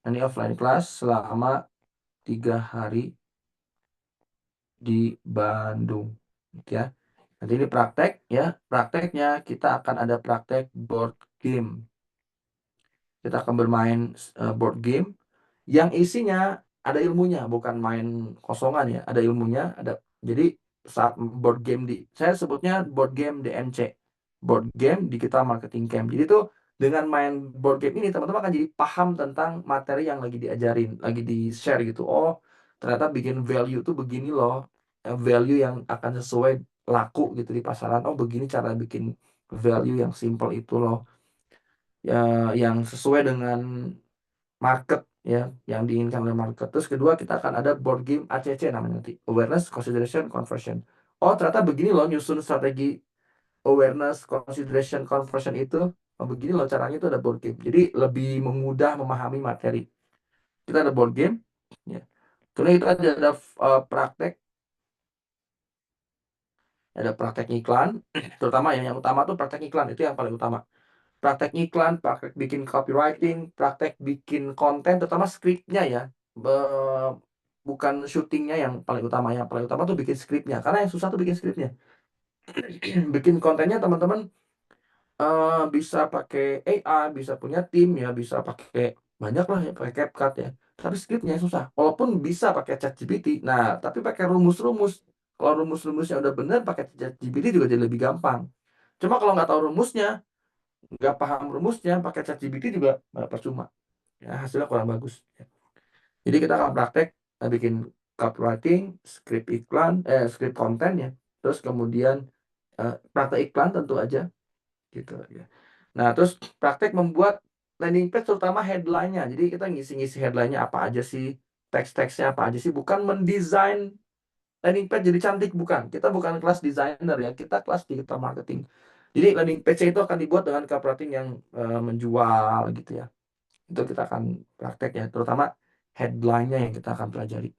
Ini offline class selama 3 hari di Bandung. Ya. Nanti ini praktek ya. Prakteknya kita akan ada praktek board game. Kita akan bermain board game yang isinya ada ilmunya, bukan main kosongan ya. Ada ilmunya, jadi saat board game saya sebutnya board game DMC. Board game Digital Marketing Camp. Jadi itu dengan main board game ini teman-teman akan jadi paham tentang materi yang lagi diajarin, lagi di-share gitu. Oh, ternyata bikin value tuh begini loh. Value yang akan sesuai laku gitu di pasaran. Oh, begini cara bikin value yang simple itu loh. Ya, yang sesuai dengan market ya, yang diinginkan oleh market. Terus kedua kita akan ada board game ACC namanya nanti. Awareness, Consideration, Conversion. Oh, ternyata begini loh nyusun strategi awareness, consideration, conversion itu. Oh, begini loh caranya, itu ada board game. Jadi lebih memudah memahami materi. Kita ada board game, ya. Kemudian itu ada praktek iklan, terutama yang utama tuh praktek iklan, itu yang paling utama. Praktek iklan, praktek bikin copywriting, praktek bikin konten, terutama skripnya ya. Bukan syutingnya yang paling utama. Yang paling utama tuh bikin skripnya, karena yang susah tuh bikin skripnya. Bikin kontennya teman-teman bisa pakai AI, bisa punya tim ya, bisa pakai banyak lah ya, pakai CapCut ya. Tapi skripnya susah. Walaupun bisa pakai ChatGPT. Nah, tapi pakai rumus-rumus. Kalau rumus-rumusnya udah bener, pakai ChatGPT juga jadi lebih gampang. Cuma kalau nggak tahu rumusnya, nggak paham rumusnya, pakai ChatGPT juga percuma. Ya, hasilnya kurang bagus. Jadi kita akan praktek bikin copywriting, skrip konten ya. Terus kemudian praktek iklan tentu aja gitu ya. Nah, terus praktek membuat landing page terutama headline-nya. Jadi kita ngisi-ngisi headline-nya apa aja sih, teks-teksnya apa aja sih, bukan mendesain landing page jadi cantik, bukan. Kita bukan kelas designer ya, kita kelas digital marketing. Jadi landing page itu akan dibuat dengan copywriting yang menjual gitu ya. Itu kita akan praktek ya, terutama headline-nya yang kita akan pelajari.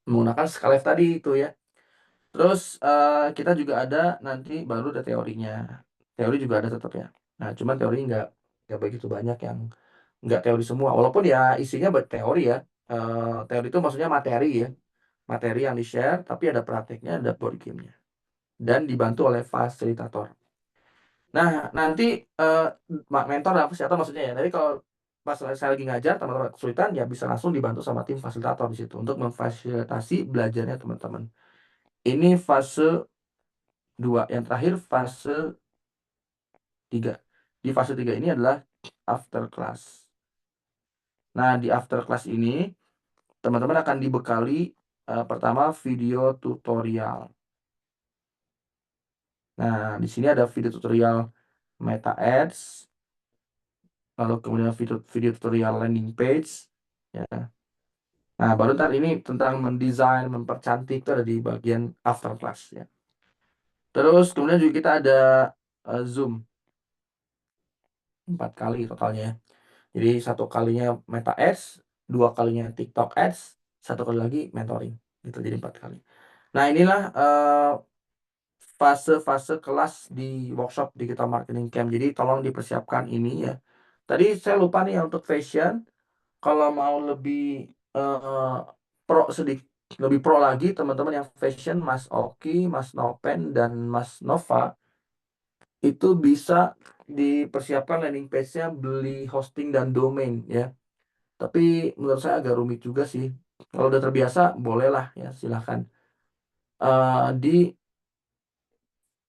Menggunakan Skylive tadi itu ya. Terus kita juga ada nanti baru ada teorinya. Teori juga ada tetap ya. Nah, cuman teori nggak begitu banyak, yang nggak teori semua. Walaupun ya isinya teori ya. Teori itu maksudnya materi ya. Materi yang di-share, tapi ada prakteknya, ada board game-nya. Dan dibantu oleh fasilitator. Nah, nanti mentor dan fasilitator maksudnya ya. Jadi kalau pas saya lagi ngajar, teman-teman kesulitan, ya bisa langsung dibantu sama tim fasilitator di situ untuk memfasilitasi belajarnya teman-teman. Ini fase 2. Yang terakhir fase 3. Di fase 3 ini adalah after class. Nah, di after class ini teman-teman akan dibekali pertama video tutorial. Nah, di sini ada video tutorial Meta Ads, lalu kemudian video tutorial landing page ya. Nah, baru ntar ini tentang mendesain, mempercantik, itu ada di bagian after class ya. Terus kemudian juga kita ada Zoom 4 kali totalnya ya. Jadi 1 kalinya Meta Ads, 2 kalinya TikTok Ads, 1 kali lagi mentoring. Gitu, jadi 4 kali. Nah, inilah fase-fase kelas di workshop Digital Marketing Camp. Jadi tolong dipersiapkan ini ya. Tadi saya lupa nih untuk fashion. Kalau mau lebih lebih pro lagi, teman-teman yang fashion, Mas Oki, Mas Nopen, dan Mas Nova, itu bisa dipersiapkan landing page-nya, beli hosting dan domain ya. Tapi menurut saya agak rumit juga sih. Kalau udah terbiasa, bolehlah ya, silahkan. Di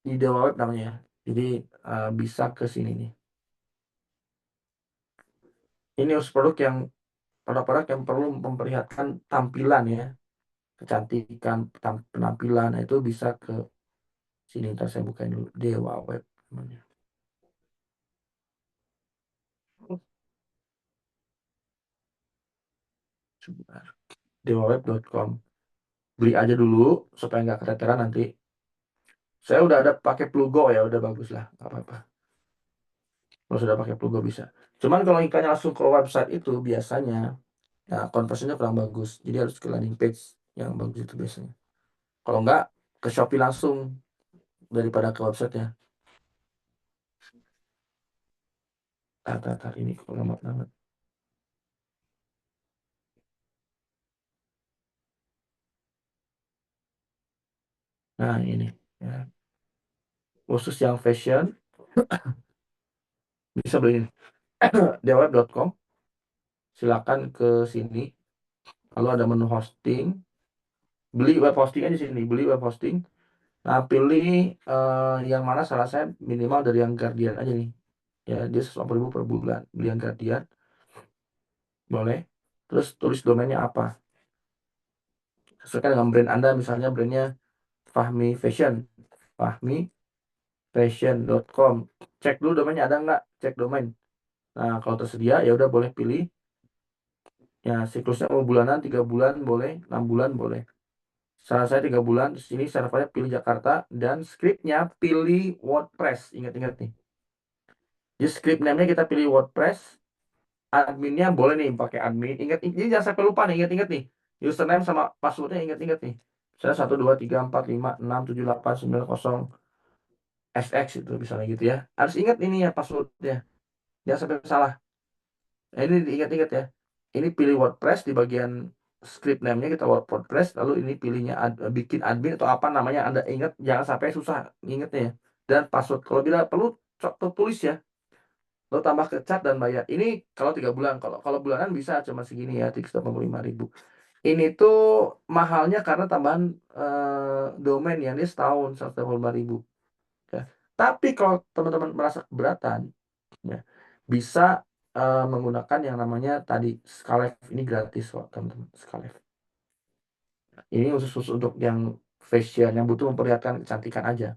Dewa Web namanya ya. Jadi bisa ke sini nih. Ini harus produk-produk yang perlu memperlihatkan tampilan ya, kecantikan, penampilan. Nah, itu bisa ke sini. Ntar saya bukain dulu Dewa Web namanya. Sebentar. Dewaweb.com. Beli aja dulu supaya nggak keteteran nanti. Saya udah ada pakai Plugo ya, udah bagus lah, nggak apa-apa. Kalau sudah pakai Plugo bisa. Cuman kalau iklannya langsung ke website itu biasanya, nah konversinya kurang bagus. Jadi harus ke landing page yang bagus itu biasanya. Kalau nggak, ke Shopee langsung daripada ke websitenya. Tar, ini kok lambat banget. Nah, ini ya. Khusus yang fashion bisa beli ini. Dewaweb.com. Silakan ke sini. Lalu ada menu hosting. Beli web hosting aja sini, beli web hosting. Nah, pilih yang mana, salah saya minimal dari yang Guardian aja nih. Ya, dia 180.000 per bulan. Beli yang gantian, boleh. Terus tulis domainnya apa. Sesuaikan dengan brand Anda, misalnya brandnya Fahmi Fashion. fahmifashion.com. Cek dulu domainnya ada nggak, cek domain. Nah, kalau tersedia ya udah boleh pilih. Ya, siklusnya mau bulanan, 3 bulan boleh, 6 bulan boleh. Saran saya 3 bulan, terus ini servernya pilih Jakarta, dan scriptnya pilih WordPress. Ingat-ingat nih. Jadi script name-nya kita pilih WordPress, adminnya boleh nih pakai admin. Ingat, ini jangan sampai lupa nih, ingat-ingat nih. Username sama passwordnya ingat-ingat nih. Misalnya 1, 2, 3, 4, 5, 6, 7, 8, 9, 0, SX itu misalnya gitu ya. Harus ingat ini ya passwordnya. Jangan sampai salah. Nah, ini diingat-ingat ya. Ini pilih WordPress di bagian script name-nya kita WordPress, lalu ini pilihnya bikin admin atau apa namanya Anda ingat, jangan sampai susah ingatnya ya. Dan password kalau bila perlu tertulis ya. Lalu tambah ke cat dan bayar. Ini kalau 3 bulan, kalau bulanan bisa cuma segini ya, 385.000. Ini tuh mahalnya karena tambahan domain yang dia setahun 185.000 ya. Tapi kalau teman-teman merasa keberatan ya, bisa menggunakan yang namanya tadi Skalef. Ini gratis kok teman-teman, Skalef. Ini khusus untuk yang fashion yang butuh memperlihatkan kecantikan aja.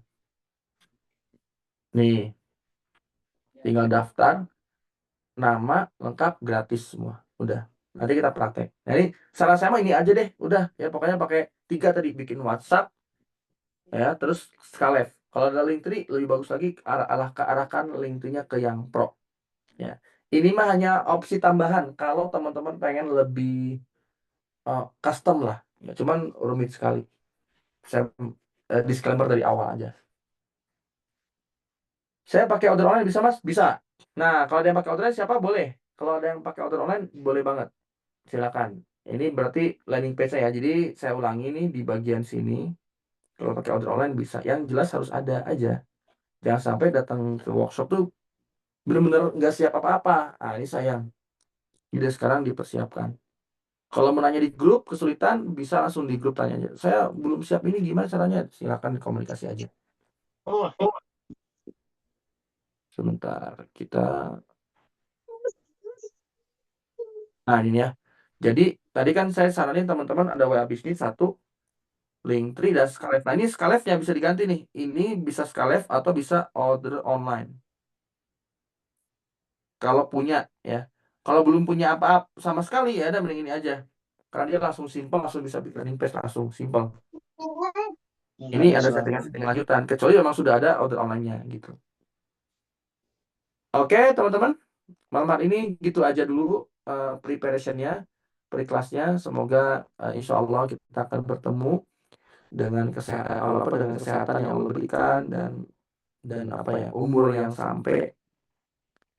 Nih, tinggal daftar, nama lengkap gratis semua. Udah. Nanti kita praktek. Nah, ini saran saya mah ini aja deh. Udah ya, pokoknya pakai 3 tadi, bikin WhatsApp ya, terus Skalef. Kalau ada Linktree lebih bagus lagi, arahkan Linktree-nya ke yang pro. Ya. Ini mah hanya opsi tambahan kalau teman-teman pengen lebih custom lah. Ya, cuman rumit sekali. Saya disclaimer dari awal aja. Saya pakai order online bisa Mas? Bisa. Nah, kalau ada yang pakai order online siapa? Boleh. Kalau ada yang pakai order online boleh banget. Silakan. Ini berarti landing page saya. Jadi saya ulangi nih di bagian sini. Kalau pakai order online bisa. Yang jelas harus ada aja. Jangan sampai datang ke workshop tuh bener-bener nggak siap apa-apa. Ah, ini sayang. Jadi sekarang dipersiapkan. Kalau mau nanya di grup kesulitan, bisa langsung di grup tanya aja. Saya belum siap ini, gimana caranya? Silakan komunikasi aja. Oh, Sebentar, kita. Nah, ini ya. Jadi, tadi kan saya saranin teman-teman ada WA Bisnis 1, Linktree, dan Skalef. Nah, ini Skalefnya bisa diganti nih. Ini bisa Skalef atau bisa order online. Kalau punya ya. Kalau belum punya apa-apa sama sekali ya, ada mending ini aja. Karena dia langsung simple, langsung bisa bikin landing page langsung simple. Ini ada settingan-settingan lanjutan, kecuali memang sudah ada order online-nya gitu. Oke, teman-teman. Malam hari ini gitu aja dulu preparation-nya, pre-class-nya. Semoga insya Allah kita akan bertemu dengan kesehatan yang Allah berikan, dan apa ya, umur yang sampai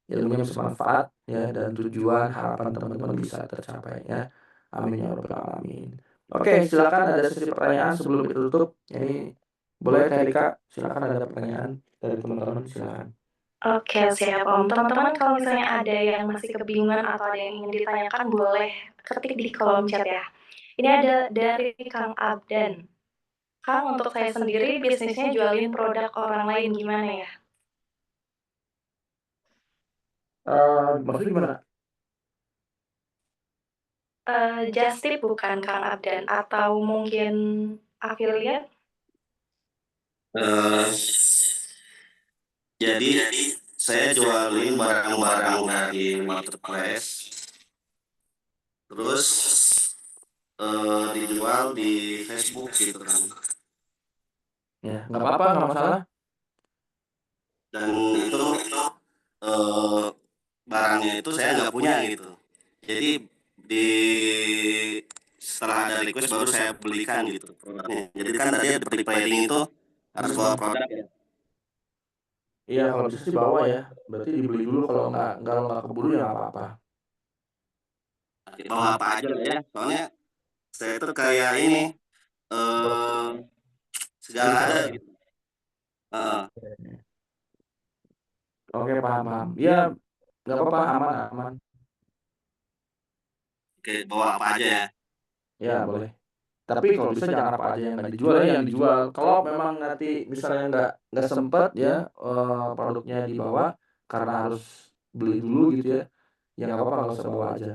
ilmunya bermanfaat ya, dan tujuan harapan teman-teman bisa tercapai ya. Amin ya rabbal alamin. Oke, silakan ada sesi pertanyaan sebelum kita tutup. Ini boleh Teh Rika, silakan ada pertanyaan dari teman-teman, silakan. Oke, siap Om. Teman-teman kalau misalnya ada yang masih kebingungan atau ada yang ingin ditanyakan, boleh ketik di kolom chat ya. Ini ada dari Kang Abdan. Kang, untuk saya sendiri bisnisnya jualin produk orang lain gimana ya? Maksudnya gimana? Just tip bukan Kang Abdan, atau mungkin affiliate? Jadi saya jualin barang-barang dari marketplace, terus dijual di Facebook gitu kan. Ya, nggak apa-apa, nggak masalah. Dan itu barangnya itu saya nggak punya gitu. Jadi setelah ada request baru saya belikan gitu produknya. Jadi kan tadi ada pre-planning itu harus bawa produk ya. Iya, kalau bisa sih bawa ya. Berarti dibeli dulu, kalau nggak keburu ya nggak apa-apa. Bawa apa aja lah ya. Soalnya saya itu kayak ini segala ada gitu. Oke, paham. Iya, nggak apa-apa, aman. Oke, bawa apa aja ya. Ya, boleh. Tapi kalau bisa jangan apa aja yang nggak dijual ya, yang dijual. Kalau memang nanti misalnya nggak sempet ya produknya dibawa, karena harus beli dulu gitu ya, ya nggak apa-apa nggak usah bawa aja.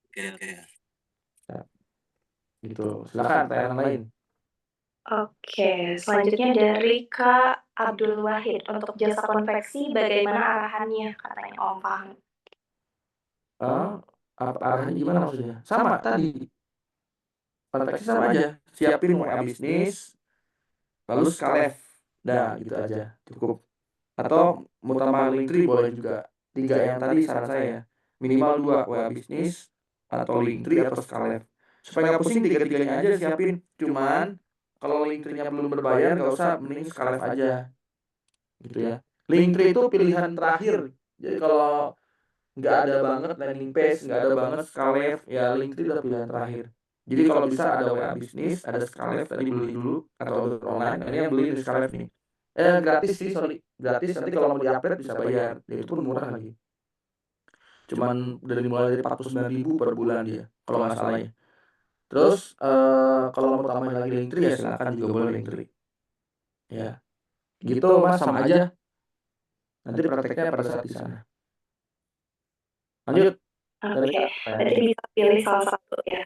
Oke, oke. Ya, gitu. Silakan pertanyaan yang lain. Oke, selanjutnya dari Kak Abdul Wahid. Untuk jasa konveksi bagaimana arahannya? Katanya Om Fahmi. Arahnya gimana maksudnya? Sama tadi, konveksi sama aja. Siapin WA bisnis, lalu Skalef. Dah, gitu aja. Cukup. Atau mau tambah Linktree boleh juga. 3 yang tadi saran saya. Minimal 2 WA bisnis atau Linktree atau Skalef. Supaya nggak pusing 3-3-nya aja siapin. Cuman kalau Linktree-nya belum berbayar nggak usah, mending Skalef aja. Gitu ya. Linktree itu pilihan terakhir. Jadi kalau nggak ada banget landing page, nggak ada banget Skalef, ya Linktree udah pilihan terakhir. Jadi kalau bisa ada WA bisnis, ada Skalef, tadi beli dulu atau order online. Ini yang beli di Skalef nih. Gratis sih, sorry. Gratis, nanti kalau mau di-upgrade bisa bayar. Ya, itu pun murah lagi. Cuman mulai dari 49.000 per bulan dia, kalau nggak salah ya. Terus kalau mau tambahin lagi Linktree ya silakan juga boleh Linktree. Ya. Gitu Mas, sama aja. Nanti prakteknya pada saat di sana. Lanjut. Oke, berarti bisa pilih salah satu ya.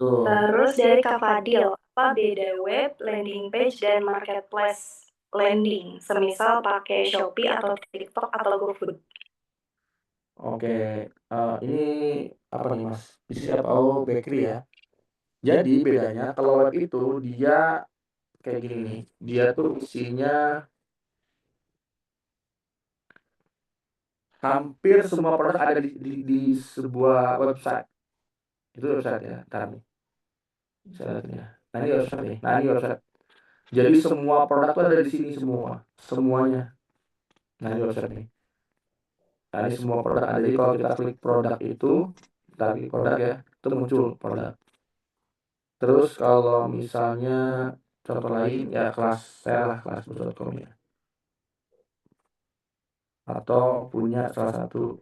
Tuh. Terus dari Kak Fadil, apa beda web, landing page, dan marketplace landing? Semisal pakai Shopee atau TikTok atau GoFood. Oke, ini apa nih Mas? Siapa? Oh, bakery ya. Jadi bedanya kalau web itu dia kayak gini nih. Dia tuh isinya hampir semua produk ada di sebuah website. Itu website ya. Ntar nih. Saya lihat ya. Nah ini website nih. Nah ini website. Jadi semua produk tuh ada di sini semua. Semuanya. Nah ini website nih. Nah ini semua produk ada. Jadi kalau kita klik produk itu, kita klik produk ya, itu muncul produk. Terus kalau misalnya contoh lain ya kelas saya lah, kelasbus.com ya. Atau punya salah satu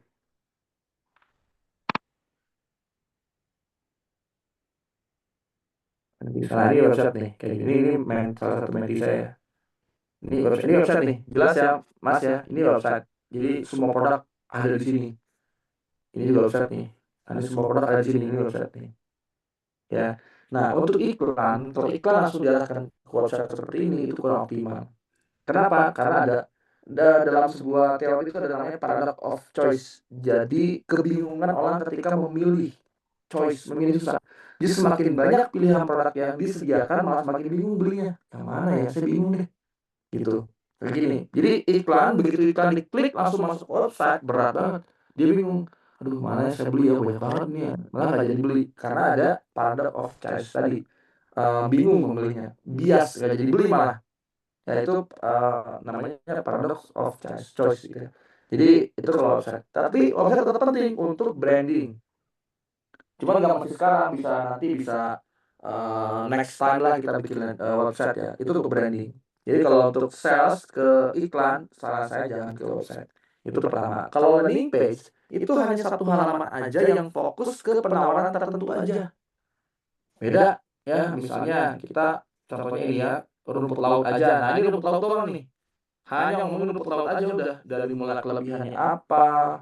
nah ini website nih kayak gini, ini salah satu menti saya. Ini website nih, jelas ya Mas ya, ini website. Jadi semua produk ada di sini. Ini juga website nih. Nah, ini semua produk ada di sini, ini website nih. Ya. Nah, untuk iklan, kalau iklan langsung diarahkan ke website seperti ini itu kurang optimal. Kenapa? Karena ada dalam sebuah teori itu ada namanya paradox of choice. Jadi kebingungan orang ketika memilih memilih susah. Jadi semakin banyak pilihan produk yang disediakan malah semakin bingung belinya. Yang mana ya? Saya bingung deh. Gitu. Kayak gini. Jadi iklan, begitu iklan diklik langsung masuk website, berat banget. Dia bingung. Aduh, mana ya saya beli ya, banyak banget nih ya. Malah nggak jadi beli karena ada paradox of choice tadi. Bingung memilihnya. Bias nggak jadi beli malah. Yaitu namanya paradox of choice gitu ya. Jadi itu kalau website. Tapi website tetap penting untuk branding. Cuman nggak mesti sekarang, bisa next time lah kita bikin website ya. Itu untuk branding. Jadi kalau untuk sales ke iklan, saran saya jangan ke website. Itu pertama. Kalau landing page itu hanya satu halaman aja yang fokus ke penawaran tertentu aja. Beda ya, misalnya kita contohnya ini ya, rumput laut aja. Nah, ini rumput laut doang nih. Hanya ngomongin rumput laut aja udah, dari mulai kelebihannya apa,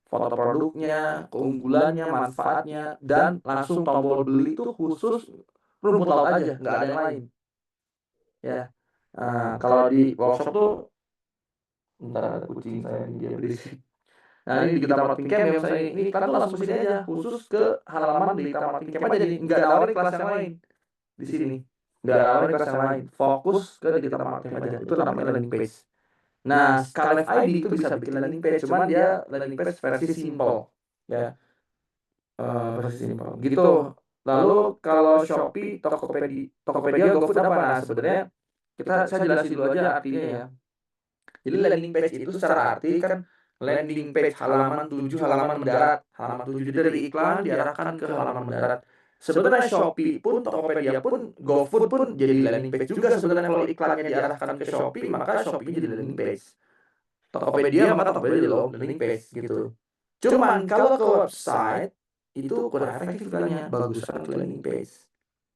foto produknya, keunggulannya, manfaatnya, dan langsung tombol beli itu khusus rumput laut aja, nggak ada yang lain. Ya. Kalau di workshop tuh, bentar ada kucing saya dia berisik. Nah ini di Gita Marketing Camp ya saya ini iklan tuh langsung sini aja, khusus ke halaman di Gita Marketing Camp aja, jadi nggak nawarin kelas yang lain di sini, nggak nawarin kelas yang lain, fokus ke Gita Marketing aja. Itu namanya landing page. Nah, Skalef ID itu bisa bikin landing page, cuman dia landing page versi simple, ya, versi simple. Gitu. Lalu kalau Shopee, Tokopedia, GoFood apa? Nah, sebenarnya saya jelasin dulu aja artinya ya. Jadi landing page itu secara arti kan landing page halaman 7 halaman mendarat. Halaman 7 jadi dari iklan diarahkan ke halaman mendarat. Sebenarnya Shopee pun, Tokopedia pun, GoFood pun jadi landing page juga sebenarnya. Kalau iklannya diarahkan ke Shopee, maka Shopee jadi landing page. Tokopedia maka Tokopedia jadi landing page gitu. Cuman kalau ke website itu kurang efektif iklannya, bagusan ke landing page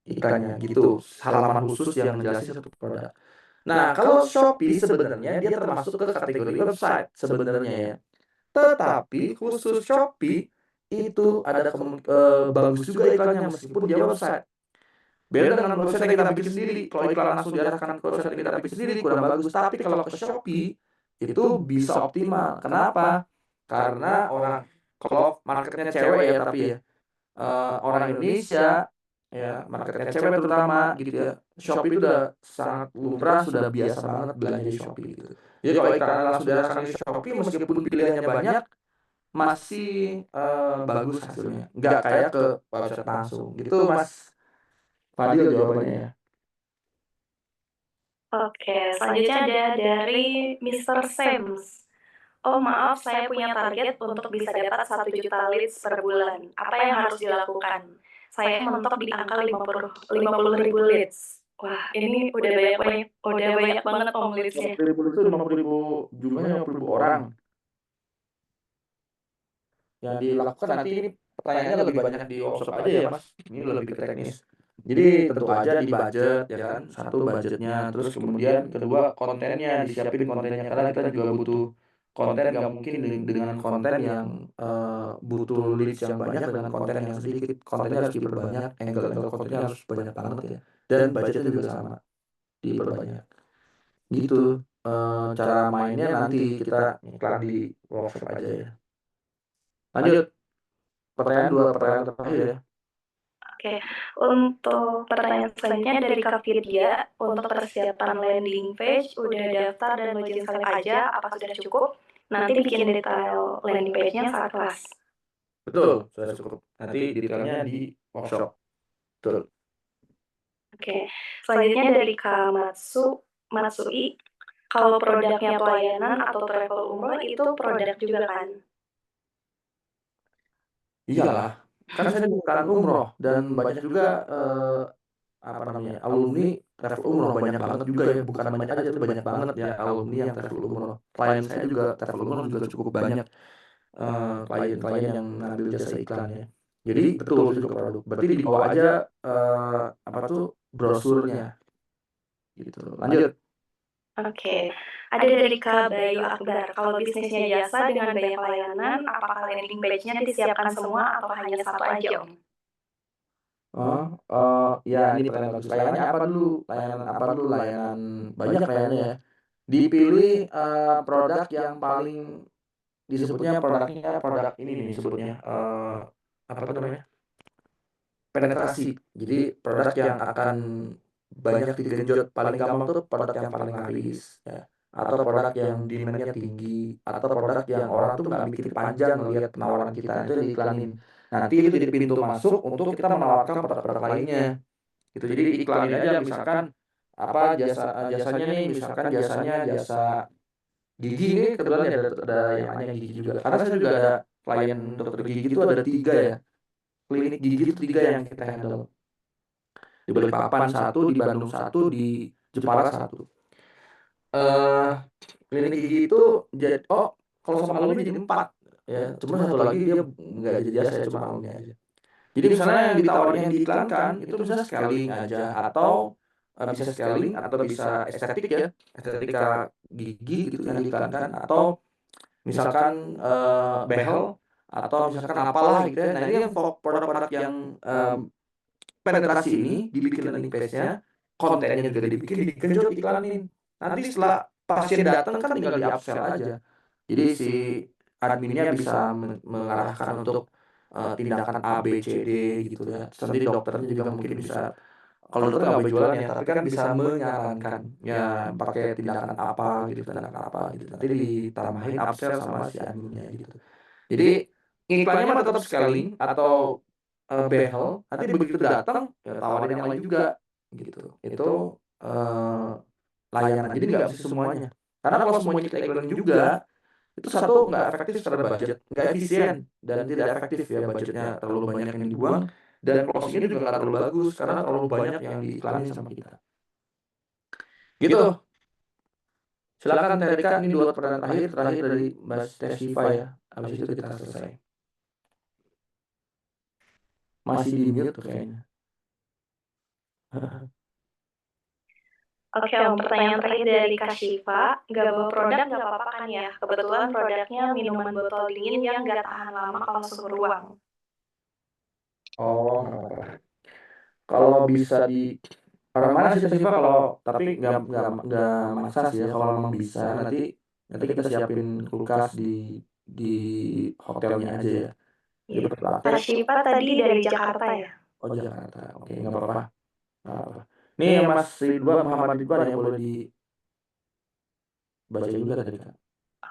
iklannya gitu. Halaman khusus yang menjelaskan satu produk. Nah, kalau Shopee sebenarnya dia termasuk ke kategori website sebenarnya ya. Tetapi khusus Shopee itu ada bagus juga iklannya meskipun dia website. Beda dengan website yang kita bikin sendiri. Kalau iklan langsung diarahkan ke website yang kita bikin sendiri kurang bagus. Tapi kalau ke Shopee itu bisa optimal. Kenapa? Karena kalau marketnya cewek ya tapi ya orang Indonesia ya marketnya cewek terutama gitu ya. Shopee itu udah sangat lumrah, sudah biasa banget belanja di Shopee gitu. Jadi kalau iklan langsung diarahkan di Shopee meskipun pilihannya banyak masih bagus hasilnya. Nggak kayak ke website langsung. Gitu Mas Fadil jawabannya ya. Oke, selanjutnya ada dari Mr. Sams. Oh maaf, saya punya target untuk bisa dapat 1 juta leads per bulan. Apa yang harus dilakukan? Saya mentok di angka 50.000 leads. Wah, ini udah banyak banget Om leads-nya. 50.000 itu 50.000 jumlahnya 50.000 orang. Yang dilakukan nanti ini pertanyaannya lebih banyak di workshop aja ya Mas. Ini lebih ke teknis. Jadi tentu aja di budget ya kan. Satu budgetnya, terus kemudian kedua kontennya disiapin kontennya karena kita juga butuh konten nggak mungkin dengan konten yang butuh leads yang banyak dengan konten yang sedikit. Kontennya harus diperbanyak, angle kontennya harus banyak banget ya. Dan budgetnya juga sama diperbanyak. Gitu cara mainnya nanti kita iklan di workshop aja ya. Lanjut pertanyaan terakhir ya. Oke, untuk pertanyaan selanjutnya dari Kak Firdia, untuk persiapan landing page, udah daftar dan login salib aja, apa sudah cukup? Nanti bikin detail landing page-nya saat kelas. Betul, sudah cukup. Nanti detailnya di workshop. Betul. Oke, selanjutnya dari Kak Matsui, kalau produknya pelayanan atau travel umroh itu produk juga kan? Iyalah, kan saya bukan umroh dan banyak juga apa namanya alumni travel umroh banyak banget juga ya, bukan banyak aja tapi banyak banget ya alumni yang travel umroh. Klien saya juga travel umroh juga cukup banyak klien-klien yang ngambil jasa iklannya. Jadi betul itu juga produk. Berarti dibawa aja apa tuh brosurnya gitu. Lanjut. Oke, ada dari Kak Bayu Akbar, kalau bisnisnya jasa dengan banyak layanan, apakah landing page-nya disiapkan semua atau hanya satu aja Om? Oh, ya ini pertanyaan bagus. Layanannya apa dulu? Layanan apa dulu? Layanan banyak layanannya ya. Dipilih produk yang paling disebutnya produknya produk ini nih disebutnya apa namanya? Penetrasi. Jadi produk yang akan banyak digenjot paling gampang tuh produk yang paling laris ya. Atau produk yang demand-nya tinggi atau produk yang orang tuh nggak mikir panjang ngelihat penawaran kita itu diiklanin. Nanti itu jadi pintu masuk untuk kita menawarkan produk-produk lainnya gitu. Jadi iklanin aja misalkan apa jasanya nih misalkan jasa gigi nih kebetulan ya ada yang nanya gigi juga karena saya juga ada klien dokter gigi itu ada 3 ya klinik gigi itu 3 yang kita handle di Balikpapan 1, di Bandung 1, di Jepara 1. Klinik gigi itu kalau sama alumni jadi 4 ya cuma satu lagi dia nggak jadi jasa ya cuma alumni aja. Jadi misalnya yang ditawarin yang diiklankan itu bisa scaling aja atau bisa scaling atau bisa estetik ya, estetika gigi gitu yang diiklankan atau misalkan behel atau misalkan apalah gitu ya. Nah, ini yang produk-produk yang penetrasi ini dibikin landing page-nya, kontennya juga dibikin, digenjot iklanin. Nanti setelah pasien datang kan tinggal di upsell aja. Jadi si adminnya bisa mengarahkan untuk tindakan A, B, C, D gitu ya. Terus nanti dokternya juga mungkin bisa, kalau dokter nggak berjualan ya, tapi kan bisa menyarankan ya pakai tindakan apa gitu, tindakan apa gitu. Nanti ditambahin upsell sama si adminnya gitu. Jadi iklannya mah tetap scaling atau behel. Nanti begitu datang ya tawarin yang lain juga gitu. Itu layanan. Jadi nggak bisa semuanya. Karena kalau semuanya kita iklanin juga itu satu nggak efektif secara budget, nggak efisien dan tidak efektif ya budgetnya terlalu banyak yang dibuang dan closingnya juga nggak terlalu bagus karena terlalu banyak yang diiklanin sama kita. Gitu. Silakan Terika, ini 2 pertanyaan terakhir dari Mbak Stesiva ya. Habis itu kita selesai. Masih di mute tuh kayaknya. Oke Om, pertanyaan terakhir dari Kak Syifa, nggak bawa produk nggak apa-apa kan ya? Kebetulan produknya minuman botol dingin yang nggak tahan lama kalau suhu ruang. Oh, nggak apa-apa. Kalau bisa di orang mana sih Siva kalau tapi nggak maksa sih ya kalau memang bisa nanti kita siapin kulkas di hotelnya aja ya. Jadi Iya. berpraktek. Kak Syifa tadi dari Jakarta ya? Oh Jakarta, oke nggak apa-apa. Nggak apa-apa. Nih Mas Ridwan Muhammad Ridwan ya boleh dibaca juga tadi Kak.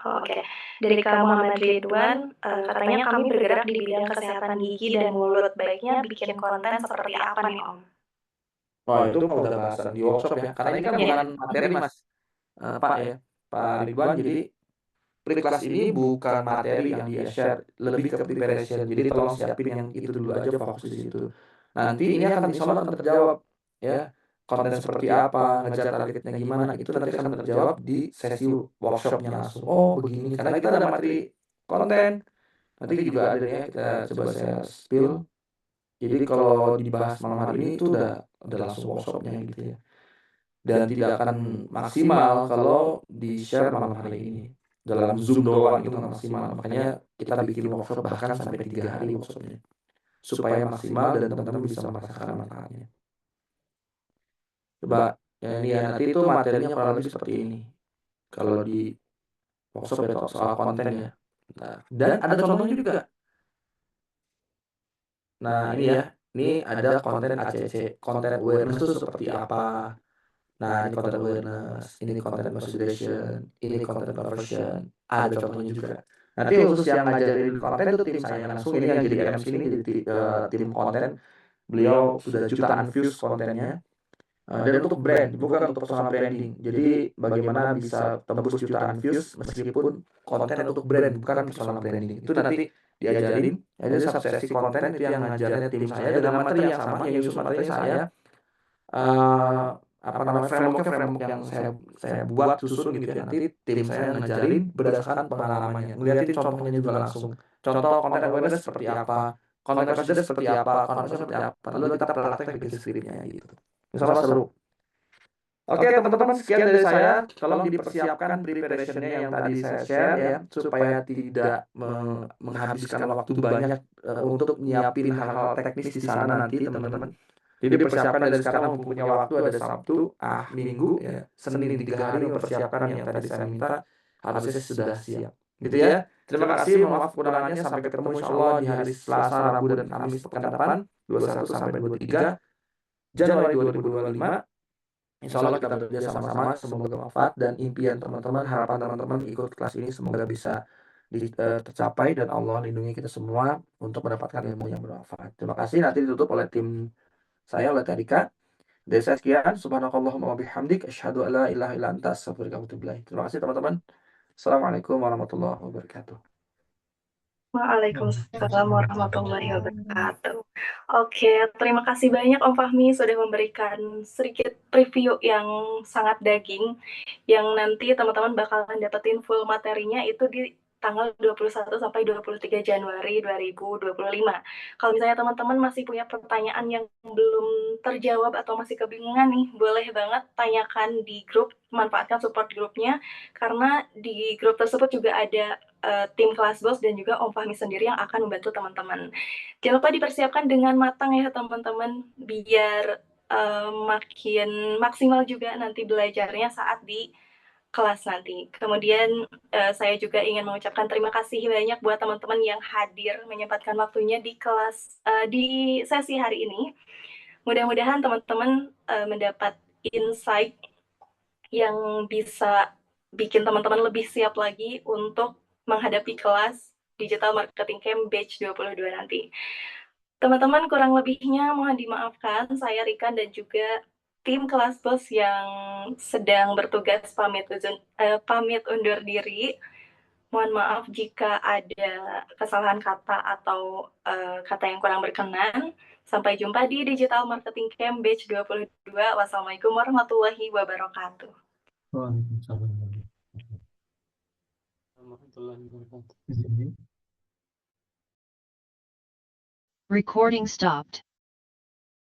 Oke, dari Kak Muhammad Ridwan, katanya kami bergerak di bidang kesehatan gigi dan mulut. Baiknya bikin konten seperti apa nih Om? Oh itu mah udah bahasan di workshop ya. Karena ini kan Iya. bukan materi Mas Pak ya, Pak Ridwan. Jadi pre-class ini bukan materi yang dia share, lebih ke preparation. Jadi tolong siapin yang itu dulu aja, fokus di situ. Nanti ini akan insya Allah akan terjawab ya. Konten seperti apa, ngejar targetnya gimana, itu nanti akan terjawab di sesi workshopnya langsung. Oh begini, karena kita ada materi konten. Nanti juga ada ya, kita coba saya spill. Jadi kalau dibahas malam hari ini itu udah langsung workshopnya gitu ya. Dan tidak akan maksimal kalau di-share malam hari ini. Dalam Zoom doang itu nggak maksimal. Makanya kita bikin workshop bahkan sampai 3 hari workshopnya. Supaya maksimal dan teman-teman bisa merasakan manfaatnya. Coba ya ini ya, nanti itu materinya kurang lebih seperti ini. Kalau di workshop ya soal konten ya. Nah, dan ada contohnya juga. Nah ini ya, ini ada konten ACC, konten awareness itu seperti apa. Nah ini konten awareness, ini konten consideration, ini konten conversion, ada contohnya juga. Nanti khusus yang ngajarin konten itu tim saya langsung, ini yang jadi MC ini jadi tim konten. Beliau sudah jutaan views kontennya. Dan untuk brand, bukan untuk personal branding. Jadi bagaimana bisa tembus jutaan views meskipun konten untuk brand, bukan personal branding. Itu nanti diajarin. Ada satu sesi konten itu yang ngajarinnya tim saya dengan materi yang sama, yang khusus materi saya. Apa namanya framework yang saya buat susun gitu ya. Nanti tim saya ngajarin berdasarkan pengalamannya. Ngeliatin contohnya juga langsung. Contoh konten awareness seperti apa, konten consideration seperti apa, konten seperti apa. Lalu kita praktek bikin skripnya gitu. Misalnya seru. Oke teman-teman, sekian dari saya. Tolong dipersiapkan preparationnya yang tadi saya share ya, supaya tidak menghabiskan waktu banyak untuk nyiapin hal-hal teknis di sana nanti teman-teman. Jadi dipersiapkan dari sekarang, mempunyai waktu ada Sabtu, Minggu, ya, Senin 3 hari mempersiapkan yang tadi saya minta, harusnya sudah siap. Gitu ya. Terima kasih, maaf kekurangannya. Sampai ketemu insya Allah di hari Selasa, Rabu, dan Kamis pekan depan, 21 sampai 23 Januari 2025. Insya Allah kita belajar sama-sama, semoga manfaat dan impian teman-teman, harapan teman-teman ikut kelas ini semoga bisa tercapai dan Allah lindungi kita semua untuk mendapatkan ilmu yang bermanfaat. Terima kasih, nanti ditutup oleh tim saya, oleh Tadika. Dari saya sekian, subhanakallahumma wa bihamdik, asyhadu an la ilaha illa anta, astaghfiruka wa atubu ilaik. Terima kasih teman-teman. Assalamualaikum warahmatullahi wabarakatuh. Waalaikumsalam warahmatullahi wabarakatuh. Oke, terima kasih banyak Om Fahmi sudah memberikan sedikit preview yang sangat daging, yang nanti teman-teman bakalan dapetin full materinya itu di tanggal 21 sampai 23 Januari 2025. Kalau misalnya teman-teman masih punya pertanyaan yang belum terjawab atau masih kebingungan nih, boleh banget tanyakan di grup, manfaatkan support grupnya, karena di grup tersebut juga ada tim kelas bos dan juga Om Fahmi sendiri yang akan membantu teman-teman. Jangan lupa dipersiapkan dengan matang ya teman-teman, biar makin maksimal juga nanti belajarnya saat di kelas nanti. Kemudian saya juga ingin mengucapkan terima kasih banyak buat teman-teman yang hadir menyempatkan waktunya di kelas di sesi hari ini. Mudah-mudahan teman-teman mendapat insight yang bisa bikin teman-teman lebih siap lagi untuk menghadapi kelas Digital Marketing Camp Batch 22 nanti. Teman-teman, kurang lebihnya mohon dimaafkan. Saya Rikan dan juga tim kelas bos yang sedang bertugas pamit undur diri. Mohon maaf jika ada kesalahan kata atau kata yang kurang berkenan. Sampai jumpa di Digital Marketing Camp Batch 22. Wassalamualaikum warahmatullahi wabarakatuh. Waalaikumsalam warahmatullahi wabarakatuh. Recording stopped.